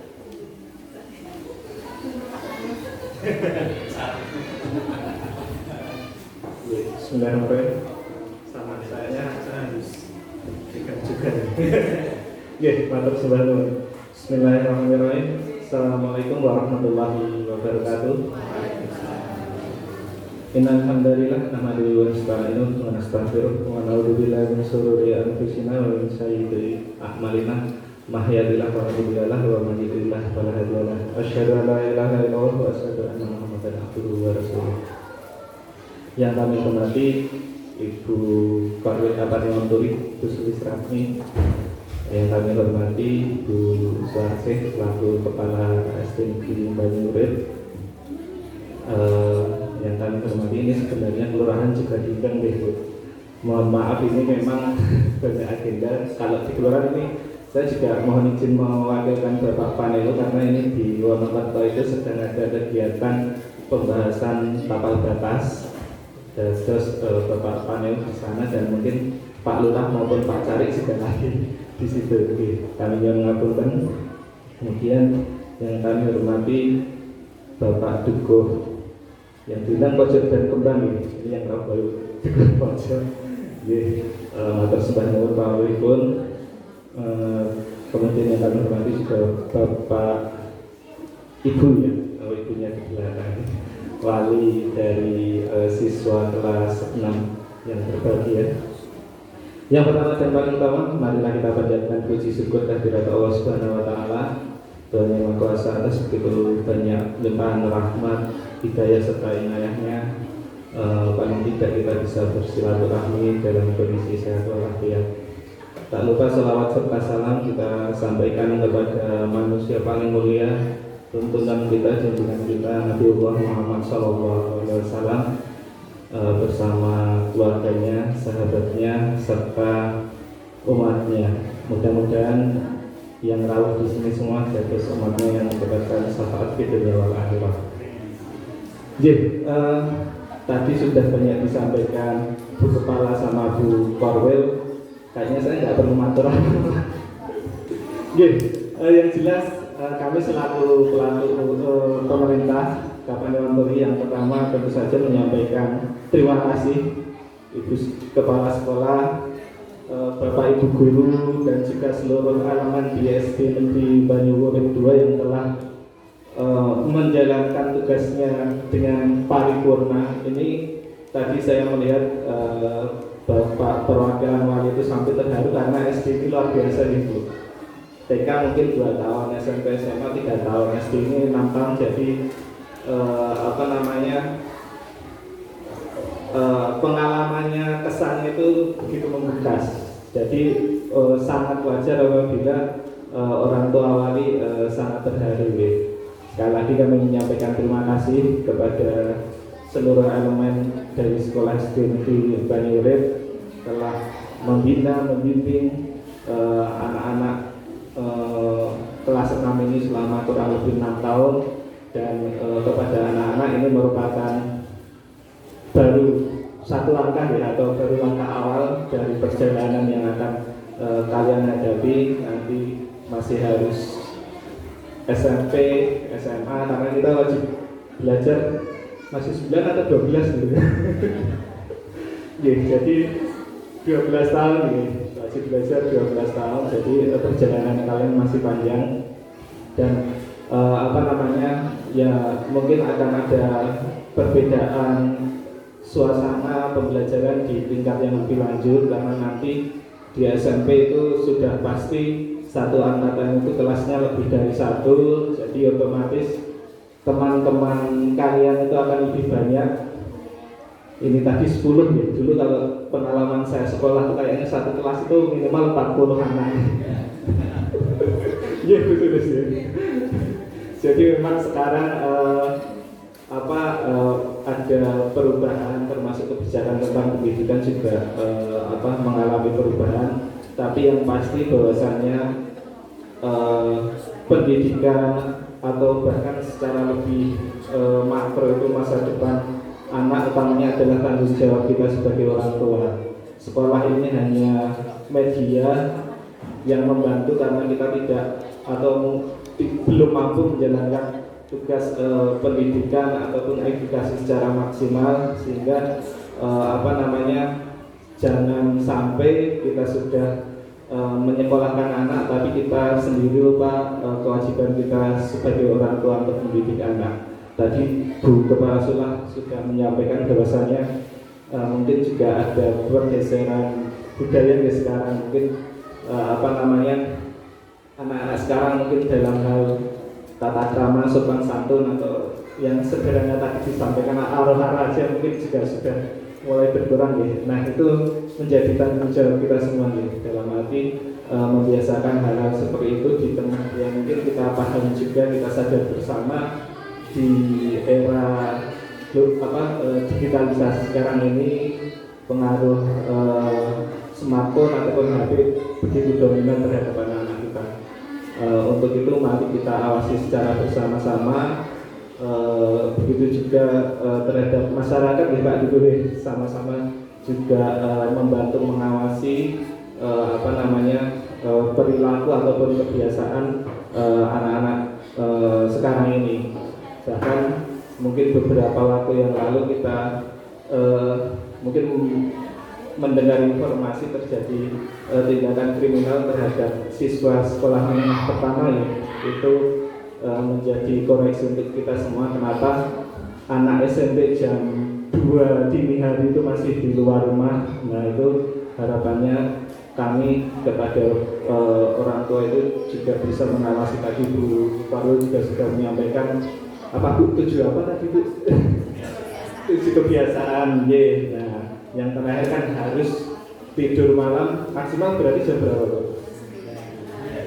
Bismillahirrahmanirrahim. Sama saya harus dekat juga. Oke, matur suwun. Bismillahirrahmanirrahim. Assalamualaikum warahmatullahi wabarakatuh. Innal hamdalillah nahmaduhu wa nasta'inuhu wa nastaghfiruh wa na'udzu billahi min shururi anfusina wa min sayyiati a'malina. Mahyadillah wa radhiyallah wa man yudlillah fala hadiyalah. Asyhadu an la ilaha illallah wa asyhadu anna Muhammadan abduhu wa rasuluh. Yang kami hormati Ibu Korwil Kapaniwang Turi, Ibu Sulisratmi. Yang kami hormati Ibu Suarsih selaku Kepala SD Negeri Banyurit. Yang kami hormati ini sebenarnya kelurahan juga diundang deh Bu. Mohon maaf ini memang banyak agenda. Kalau di kelurahan ini saya juga mohon izin mewakilkan Bapak Panelu karena ini di Wonokerto itu sedang ada kegiatan pembahasan tapal batas. Terus Bapak Panelu di sana dan mungkin Pak Lurah maupun Pak Carik juga lagi di situ. Kami yang mengapunten. Kemudian yang kami hormati Bapak Dukuh yang diundang pojok dan kembang ini yang baru Dukuh pojok. Matur sembah nuwun pawuhipun. Kemudian yang kami hormati juga Bapak Ibu ya, ibunya di belakang, wali dari siswa kelas 6 yang berbahagia. Yang pertama dan paling utama, marilah kita panjatkan puji syukur kehadirat Allah Subhanahu wa taala, Tuhan yang Maha Kuasa atas begitu banyak limpahan rahmat, hidayah serta inayahnya. Paling tidak kita bisa bersilaturahmi dalam kondisi sehat walafiat. Tak lupa salawat serta salam kita sampaikan kepada manusia paling mulia, tuntunan kita, junjungan kita Nabiullah Muhammad SAW bersama keluarganya, sahabatnya, serta umatnya. Mudah-mudahan yang rawuh di sini semua jadi umatnya yang mendapatkan syafaat di dunia wal akhirat. Tadi sudah banyak disampaikan Bu Kepala sama Bu Korwil. Kayaknya saya nggak perlu matur. Yang jelas kami selaku pelaku pemerintah Kapaniwang Turi yang pertama tentu saja menyampaikan terima kasih Ibu Kepala Sekolah, Bapak Ibu Guru dan juga seluruh elemen di SD Negeri Banyurit 2 yang telah menjalankan tugasnya dengan paripurna. Ini tadi saya melihat Bapak perwakilan wali itu sampai terharu karena SD ini luar biasa Ibu. TK mungkin 2 tahun, SMP SMA 3 tahun, SD ini 6 tahun, jadi apa namanya pengalamannya, kesannya itu begitu membekas. Jadi sangat wajar apabila orang tua wali sangat terharu. Sekali lagi kami menyampaikan terima kasih kepada seluruh elemen dari Sekolah SD Negeri Banyuurip telah membina, membimbing anak-anak kelas 6 ini selama kurang lebih 6 tahun, dan kepada anak-anak ini merupakan baru satu langkah ya, atau baru langkah awal dari perjalanan yang akan kalian hadapi. Nanti masih harus SMP, SMA, karena kita wajib belajar masih 9 atau 12 gitu. Jadi 12 tahun nih, wajib belajar 12 tahun. Jadi perjalanan kalian masih panjang, dan apa namanya ya, mungkin akan ada perbedaan suasana pembelajaran di tingkat yang lebih lanjut, karena nanti di SMP itu sudah pasti satu angkatan itu kelasnya lebih dari satu, jadi otomatis teman-teman kalian itu akan lebih banyak. Ini tadi 10 ya, dulu kalau pengalaman saya sekolah itu kayaknya satu kelas itu minimal 40 anak. Iya betul sih. Jadi memang sekarang ada perubahan, termasuk kebijakan tentang pendidikan juga mengalami perubahan. Tapi yang pasti bahwasannya pendidikan atau bahkan secara lebih makro itu masa depan anak utamanya adalah tanggung jawab kita sebagai orang tua. Sekolah ini hanya media yang membantu karena kita tidak atau belum mampu menjalankan tugas pendidikan ataupun edukasi secara maksimal, sehingga jangan sampai kita sudah menyekolahkan anak tapi kita sendiri lupa kewajiban kita sebagai orang tua untuk mendidik anak. Tadi Bu Kepala Sekolah sudah menyampaikan bahwasanya mungkin juga ada pergeseran budaya di sekarang, mungkin anak-anak sekarang mungkin dalam hal tata krama, sopan santun, atau yang sederhana tadi disampaikan arah aja mungkin juga sudah mulai berkurang ya. Nah itu menjadi tanggung jawab kita semua ya, dalam arti membiasakan hal-hal seperti itu di tengah yang mungkin kita pahami juga, kita sadar bersama di era digitalisasi sekarang ini pengaruh smartphone ataupun HP begitu dominan terhadap anak-anak kita. Untuk itu mari kita awasi secara bersama-sama. Begitu juga terhadap masyarakat ya Pak Dulu, sama-sama juga membantu mengawasi perilaku ataupun kebiasaan anak-anak sekarang ini. Bahkan mungkin beberapa waktu yang lalu kita mungkin mendengar informasi terjadi tindakan kriminal terhadap siswa sekolah menengah pertama ya. Itu menjadi koreksi untuk kita semua, kenapa anak SMP jam 2 dini hari itu masih di luar rumah. Nah itu harapannya kami kepada orang tua itu juga bisa mengawasi. Tadi Bu Parul juga sudah menyampaikan tujuh kebiasaan ya. Nah yang terakhir kan harus tidur malam maksimal berarti jam berapa Pak?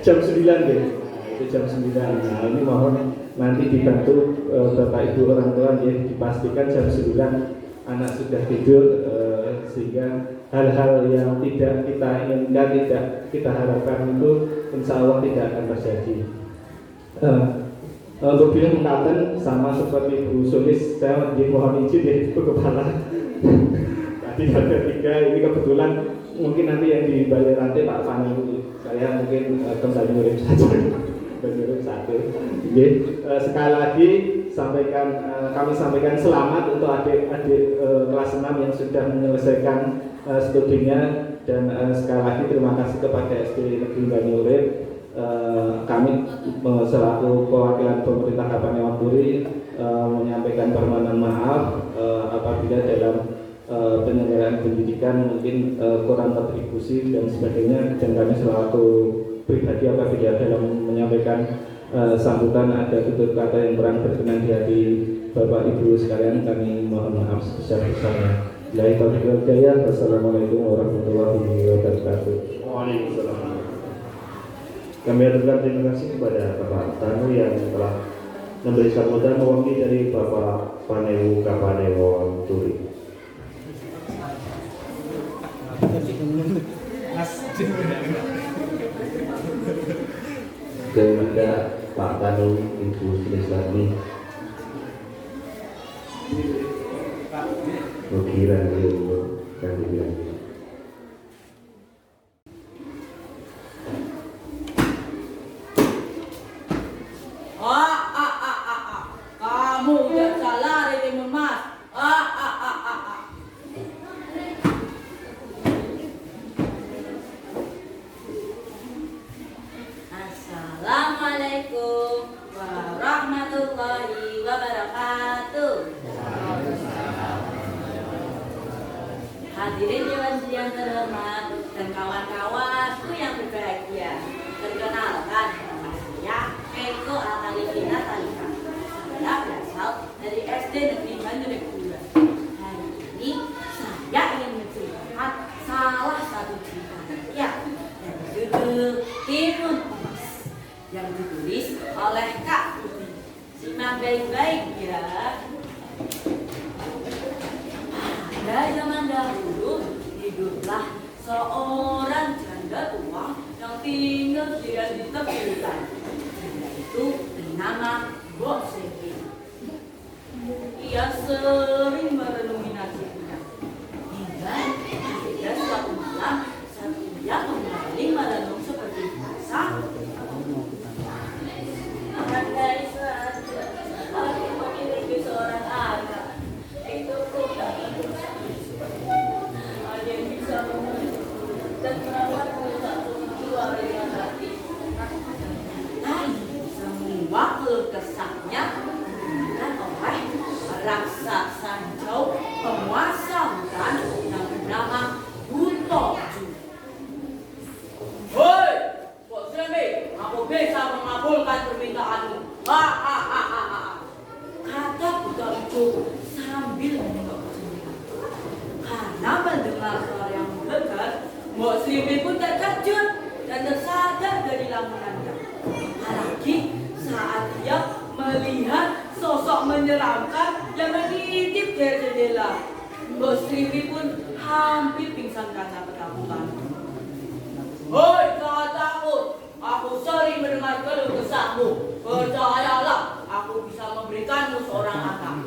Jam 9 deh. Jam 9. Nah ini mohon nanti dibantu Bapak Ibu orang tua ya, dipastikan jam 9 anak sudah tidur, sehingga hal-hal yang tidak kita inginkan, tidak kita harapkan itu insya Allah tidak akan terjadi. Untuk film Katen sama seperti Bu Sulis, saya mohon izin ya Bu Kepala. Tadi ada 3, ini kebetulan mungkin nanti yang di Balai Rantai Pak Fani, saya mungkin kembali murid saja. Menurut satu, sekali lagi kami sampaikan selamat untuk adik-adik kelas 6 yang sudah menyelesaikan studinya, dan sekali lagi terima kasih kepada SD Negeri Banyuurip. Kami selaku perwakilan pemerintah Kabupaten Puri menyampaikan permohonan maaf apabila dalam penyelenggaraan pendidikan mungkin kurang kontribusi dan sebagainya, dan kami selaku pribadi apabila dalam menyampaikan sambutan ada tutur kata yang kurang berkenan di hati Bapak Ibu sekalian, kami mohon maaf sebesar-besarnya. Wassalamualaikum warahmatullahi wabarakatuh. Waalaikumsalam. Kami aturkan terima kasih kepada Bapak Tanu yang telah memberi sambutan mewakili dari Bapak Panewu Kapanewon Turi. Kepada Pak Tanu, Ibu Sulislani, Bukiran Ibu dan Bukiran. Kamu udah salah ini Mas. Assalamualaikum warahmatullahi wabarakatuh. Hadirin Dewan yang terhormat dan kawan-kawanku yang berbahagia. Perkenalkan, nama saya Eko Atalifina Talika. Saya berasal dari SD Negeri Banjarnegara. Hari ini saya ingin menceritakan salah satu cerita rakyat yang berjudul Timun Emas yang ditulis oleh Kak Putri. Simak baik-baik ya. Pada zaman dahulu hiduplah seorang janda tua yang tinggal di tepi hutan. Janda itu bernama Mbok Sepi. Ia sering merenungi nasibnya. Hingga pada suatu malam saat ia kembali merenung seperti biasa. Andai saja aku memiliki seorang anak, itu bukan ada yang bisa memelukku dan merawatku satu keluarga hati. Semua keluh kesahnya diberikan oleh raksasa hijau penguasa hutan yang bernama Butoju. Hoi, Mbok Semi, aku bisa mengabulkan permintaanmu. Kata Butoju sambil menengok ke jendela. Karena mendengar suara yang menggelegar, Mbok Semi pun terkejut dan tersadar dari lamunannya. Apalagi saat dia melihat sosok menyeramkan yang mengintip dari jendela. Mbok Sriwi pun hampir pingsan karena ketakutan. Hoi, jangan takut. Aku sering mendengar keluh kesahmu. Percayalah, aku bisa memberikanmu seorang anak.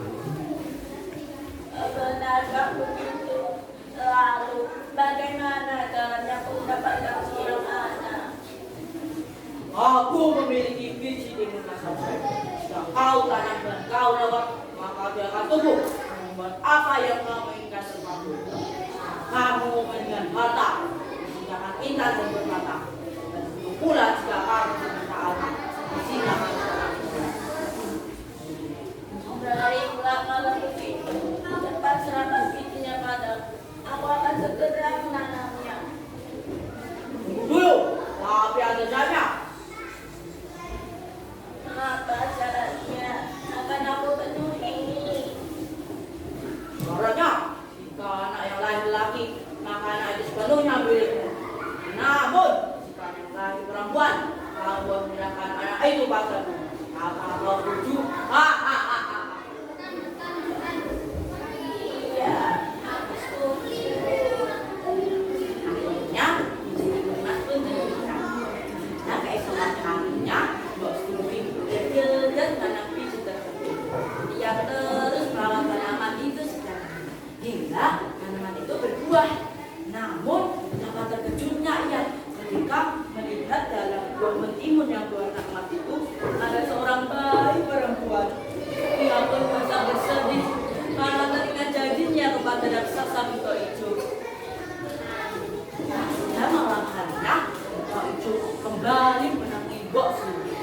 Benarkah begitu? Lalu, bagaimana caranya aku mendapatkan seorang anak? Aku memiliki biji timun emas. Jika kau tanam dan kau rawat, maka dia akan tumbuh membuat apa yang kau inginkan terkabul. Kamu menginginkan harta, jangan ingat dan berkata. Dan begitu pula jika kamu meminta anak, silakan. Baiklah kalau begitu, cepat serahkan bijinya padaku. Aku akan segera menanamnya. Tunggu dulu, tapi ada syaratnya. Apa syaratnya? Akan aku penuhi. Syaratnya, jika anak yang lahir laki, maka anak itu sepenuhnya milikmu. Namun, jika anak lahir perempuan, kau menyerahkan anak itu padaku. Apa kau setuju? Iya, aku setuju. Akhirnya, biji timun emas pun diberikan. Nah, keesokan harinya, Mbok Sriwi bergegas menanam biji tersebut. Dia terus merawat tanaman itu sejak hingga tanaman itu berbuah. Namun, betapa terkejutnya ia ketika melihat dalam buah mentimun yang berwarna emas itu ada seorang bayi perempuan. Ia pun merasa bersedih karena teringat janjinya kepada raksasa Buto Ijo. Pada malam harinya, Buto Ijo kembali menangi Mbok Sriwi.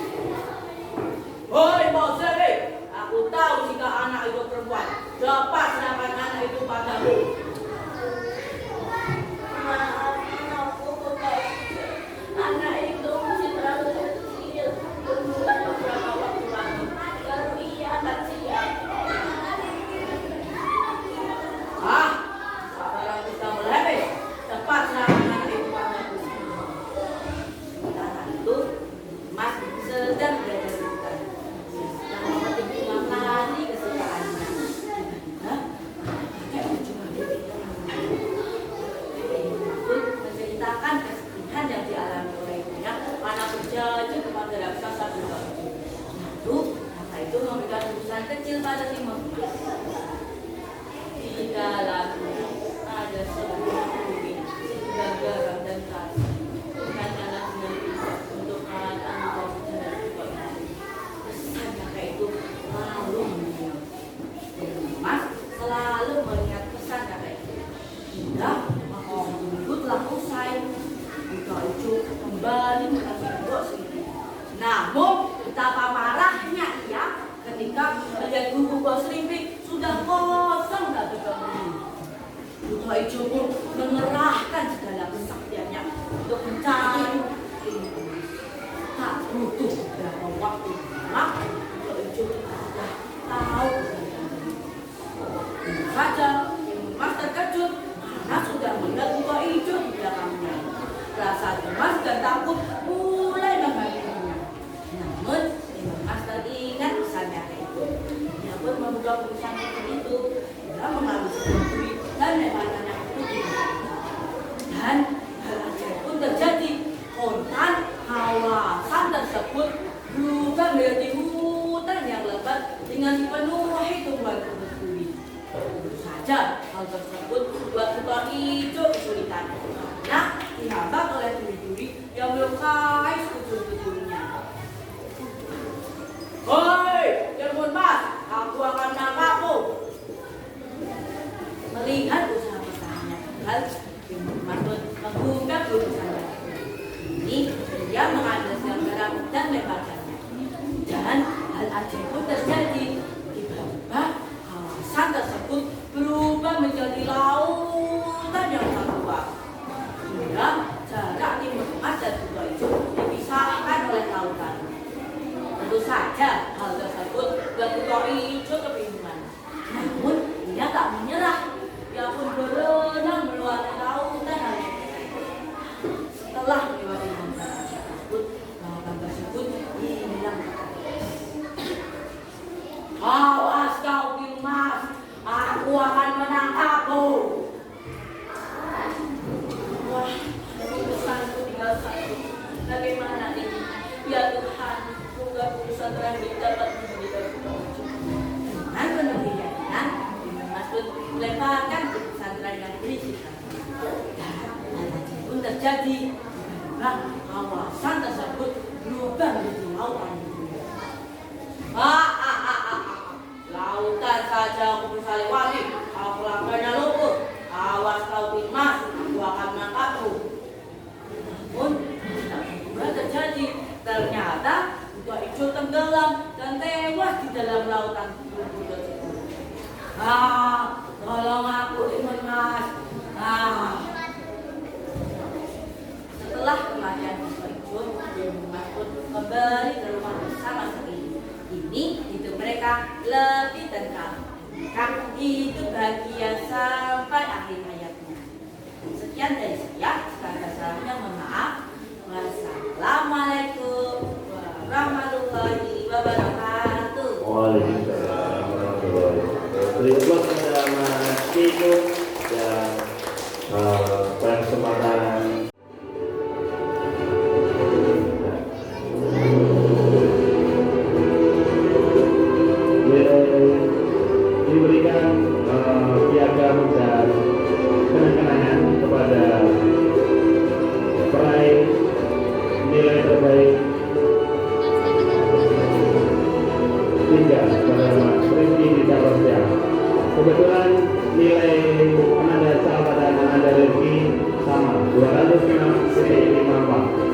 Hoi Mbok Sriwi, aku tahu jika anak itu perempuan. Cepat serahkan anak itu padaku. Maaf, aku Buto Ijo. Anak itu masih terlalu kecil. anak kecil pada timur. Di dalamnya ada sebuah bumi sudah garam dan kasih. Hanyalah dengan bisa untuk alat angkot dan juga pesan kakek itu lalu mendiam. Mas selalu mengingat pesan kakek itu. Hingga minggu telah usai, Buto Ijo kembali mengambil buah selimut. Namun betapa marahnya ia ketika melihat buku buah selimut sudah kosong tak berpenghuni. Buto Ijo pun mengerahkan segala kesaktiannya untuk mencari selimut. Tak butuh beberapa waktu lama, Buto Ijo sudah tahu kebenarannya. Tentu saja, Mas terkejut karena sudah melihat Buto Ijo di belakangnya. Rasa cemas dan takut mulai menghantui. Namun, Mas teringat pesannya itu. Dia pun membuka perusahaan itu. Dia mengambil sebuah duit dan lemparannya itu di belakang. Dan hal ajaib pun terjadi. Kontan kawasan tersebut berubah menjadi hutan yang lebat dengan dipenuhi tumbuhan-tumbuhan duit. Tentu saja hal tersebut membuat Buto Ijo kesulitan. Karena dihambat oleh duri-duri yang melukai sekujur-kujurnya. Hoi, Jermun Mas, aku akan menangkapmu. Melihat usaha pertahanannya gagal, Jermun Mas pun membuka perusahaan. Ini dia mengambil segala garam dan lemparkannya. Dan hal ajaib pun terjadi. Tiba-tiba kawasan tersebut berubah menjadi lautan yang sangat luas. Hingga jarak timur Mas dan Buto Ijo dipisahkan oleh lautan. Tentu saja hal tersebut buat Buto Ijo kebingungan. Namun dia tak menyerah. Dia pun berenang melewati lautan dan setelah melewati lautan tersebut hilang. Awas kau Mas, aku akan menangkapmu. Wah, pesanku tinggal satu. Bagaimana ini? Ya Tuhan, semoga perusahaan terakhir dapat memberikan petunjuk. Dengan penuh keyakinan, Mas pun melemparkan perusahaan terakhir yang berisikan. Dan hal ajaib pun terjadi. Tiba-tiba kawasan tersebut berubah menjadi lautan. Lautan saja aku bisa lewati. Aku langkahnya lumpuh. Awas kau Mas, aku akan menangkapmu. Namun, tak juga terjadi. Ternyata Buto Ijo tenggelam dan tewas di dalam lautan lumpur tersebut. Tolong aku Mas. Setelah kematian Buto Ijo, Mas pun kembali ke rumah bersama Sri. Ini hidup mereka lebih tentram. Mereka hidup bahagia sampai akhir hayatnya. Sekian dari saya. Segala salahnya mohon maaf. Wassalamualaikum warahmatullahi wabarakatuh. Waalaikumsalam warahmatullahi wabarakatuh. Terima kasih kepada Mas Kiko yang kesempatan diberikan piagam dan kenang-kenangan kepada peraih nilai terbaik 3 kepada Mas Rizky Dita Rosya. Kebetulan nilai Ananda Salva dan Ananda Rizky sama 206,54.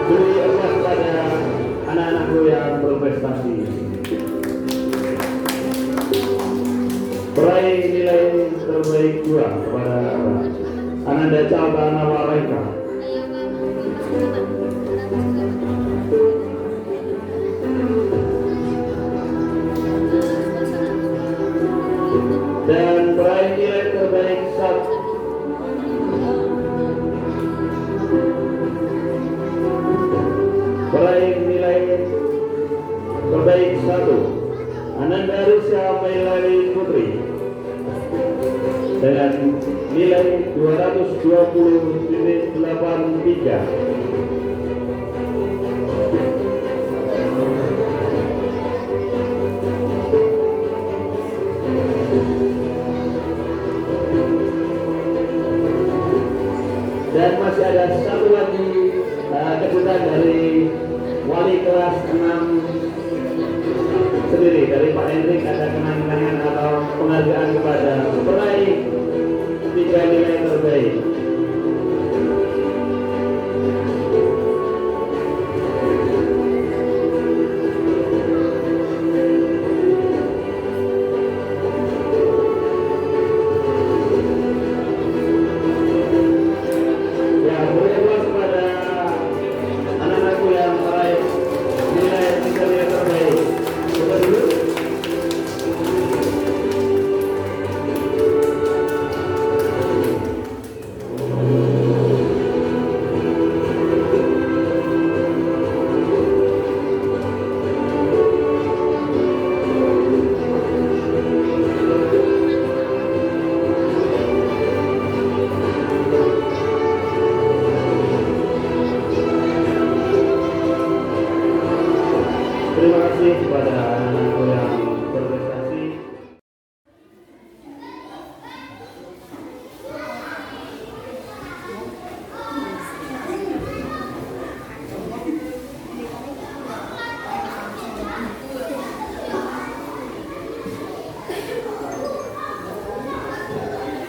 Beri emas pada anak-anakku yang berprestasi. Peraih nilai terbaik 2 kepada Ananda Salva Nawareka. Dan peraih nilai terbaik 1 Ananda Risha Mailari Putri dengan nilai 220,83. wali kelas 6 sendiri dari Pak Hendrik ada kenang-kenangan atau penghargaan kepada peraih 3 nilai terbaik. Ya, boleh puas kepada anak-anakku yang meraih nilai 3 nilai terbaik. Coba dulu. Terima kasih kepada anak-anakku yang berprestasi.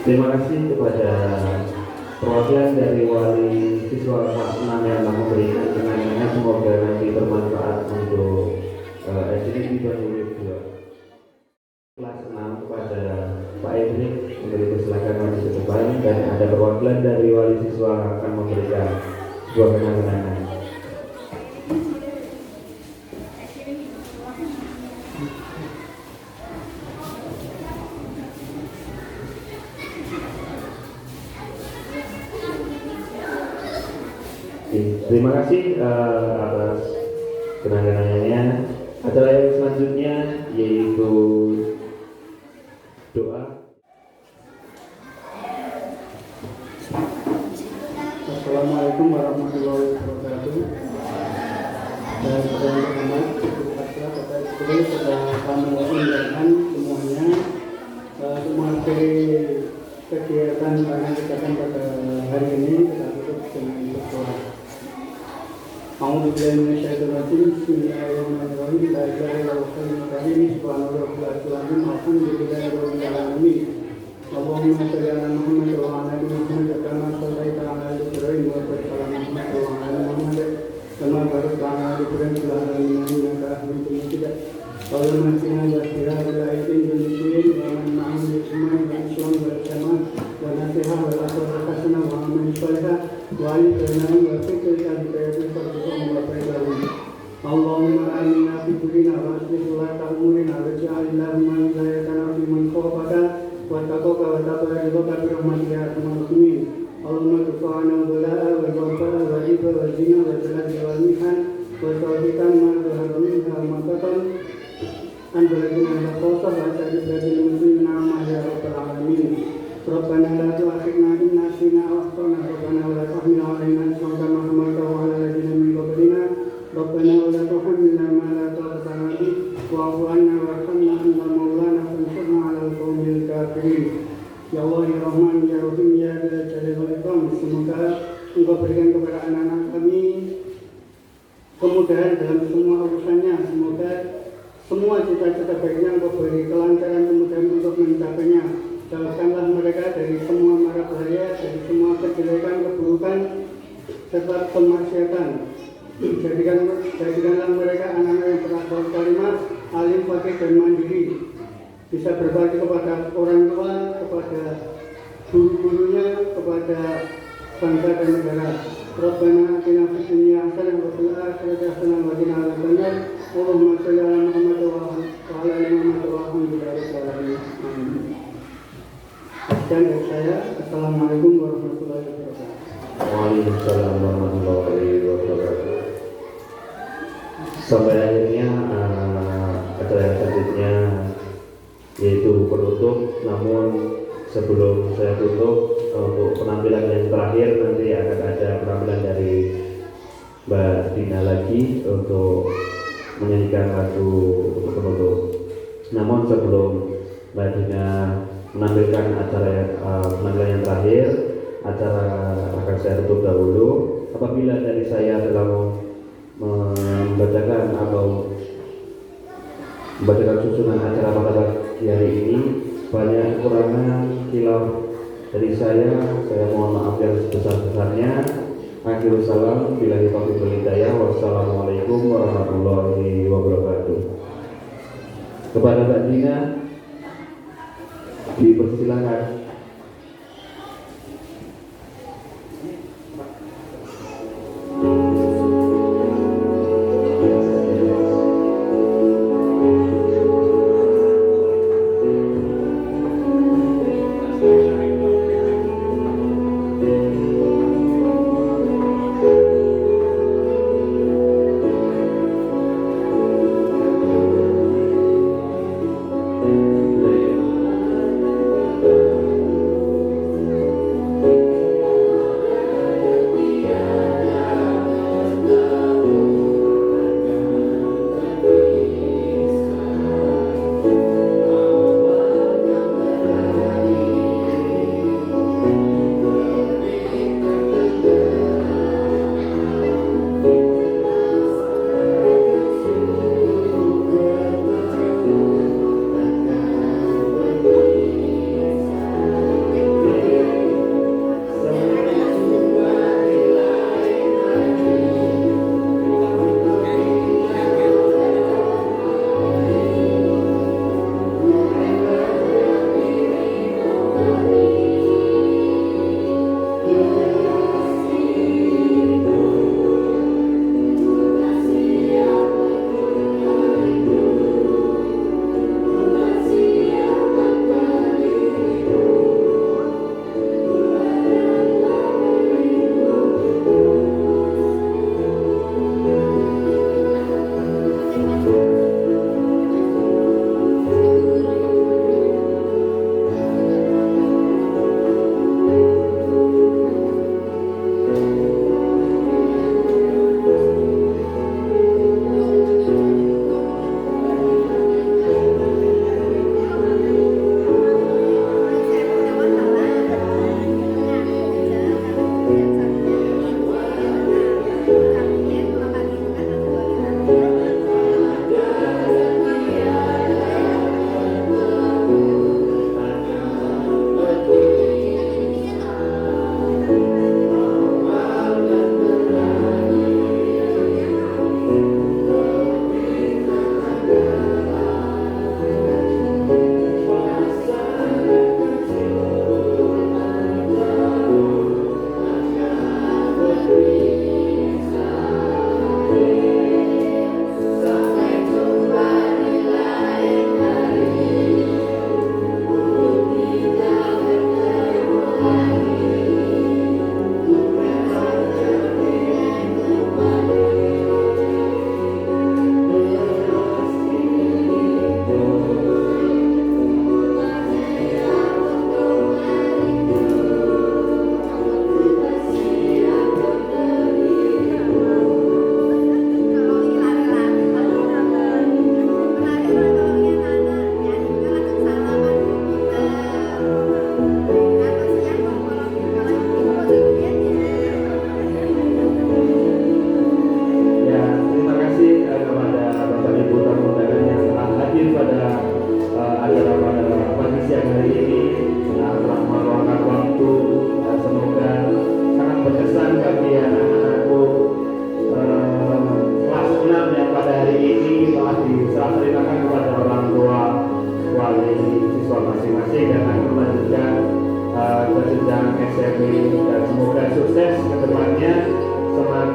Terima kasih kepada perwakilan dari wali siswa kelas 6 yang telah memberikan kenangan, semoga nanti bermanfaat untuk SDG Bandung 2. Kelas 6 kepada Pak Hendrik memberi kesilakan maju ke depan, dan ada perwakilan dari wali siswa akan memberikan sebuah kenang-kenangan. Terima kasih atas kenang-kenangannya. Acara yang selanjutnya yaitu doa. Assalamualaikum warahmatullahi wabarakatuh. Dan yang pertama, sudah kami undangkan semuanya untuk mengakhiri kegiatan yang kita pada hari ini. Kita tutup dengan berdoa. A'udzubillahi minasyaitonirrajim. Bismillahirrahmanirrahim. La ilaha illallah. Subhanallahil alhamdulillahirabbil alamin. Allahumma shalli ala Muhammad wa ala ali Muhammad kama shallaita ala Ibrahim wa barik ala Muhammad wa ala Muhammad kama barakta ala Ibrahim wa ala ali Muhammad innaka Hamidum Majid. Allahumma inna nas'aluka al-ilma wal-yaqin wa man yusma' wal-islam wal-jamaah wa nasihah wal-akhlaq hasanah wa amal salihah wa al-ilm wa fikr al-bayan wa al-bayan. Allahumma aminna fi dunya wa aslih lana umurana waj'al lana hidayatan fi man khafaka wa taqaka wa taqabbal bi rahmatika ya arhamar rahimin. Allahumma rfa'na al-bala'a wal waba'a wal riba wal zina wal jalal wal mihan wa tawfiqan ma dhahara minha ma batan an baladina la khawfa wa ta'ala bil muslimina ma ya rabbal alamin. Rabbana la tu'akhidna in nasina aw akhtana. Rabbana wa la tahmil 'alaina isran kama hamaltahu 'ala alladhina min qablina. Rabbana wa la tuhammilna ma la taqata lana bihi wa'fu 'anna warhamna anta maulana fansurna 'alal qaumil kafirin. Ya Allah, ya Rahman, ya Rahim, ya Dzal Jalali wal Ikram. Semoga Engkau berikan kepada anak-anak kami kemudahan dalam semua urusannya. Semoga semua cita-cita baiknya Engkau beri kelancaran, kemudahan untuk mencapainya. Jauhkanlah mereka dari semua mara bahaya, dari semua kejelekan, keburukan, serta kemaksiatan. Jadikanlah mereka anak-anak yang berakhlak karimah, alim, fakih, dan mandiri, bisa berbakti kepada orang tua, kepada guru-gurunya, kepada bangsa dan negara. Rabbana atina fid dunya hasanah wa fil akhirati hasanah wa qina adzabannar. Allahumma shalli ala Muhammad wa ala ali Muhammad wa alhamdulillahi rabbil alamin. Amin. Sekian dari saya. Assalamualaikum warahmatullahi wabarakatuh. Waalaikumsalam warahmatullahi wabarakatuh. Sampai akhirnya acara yang selanjutnya yaitu penutup. Namun sebelum saya tutup, untuk penampilan yang terakhir nanti akan ada penampilan dari Mbak Dina lagi untuk menyanyikan lagu untuk penutup. Namun sebelum Mbak Dina menampilkan penampilan yang terakhir, acara akan saya tutup dahulu. Apabila dari saya telah membacakan atau membacakan susunan acara pada pagi hari ini. Banyak kekurangan kilaf dari saya mohon maaf yang sebesar-besarnya. Akhirul salam, billahi taufiq wal hidayah. Wassalamualaikum warahmatullahi wabarakatuh. Kepada Mbak Dina dipersilakan.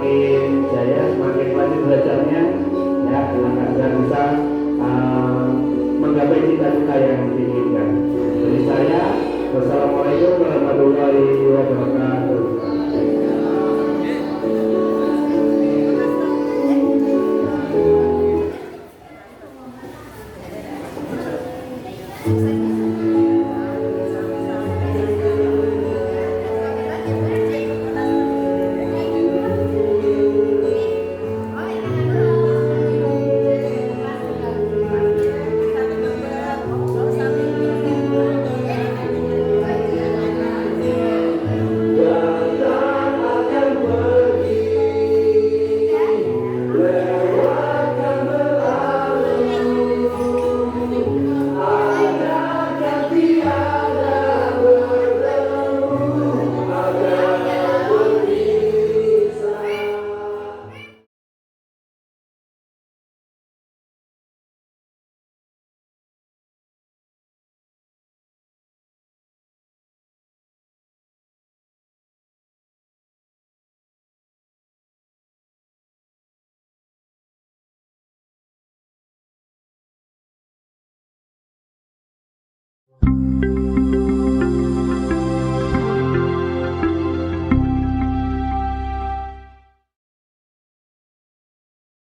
semakin jaya, semakin maju belajarnya, ya, agar bisa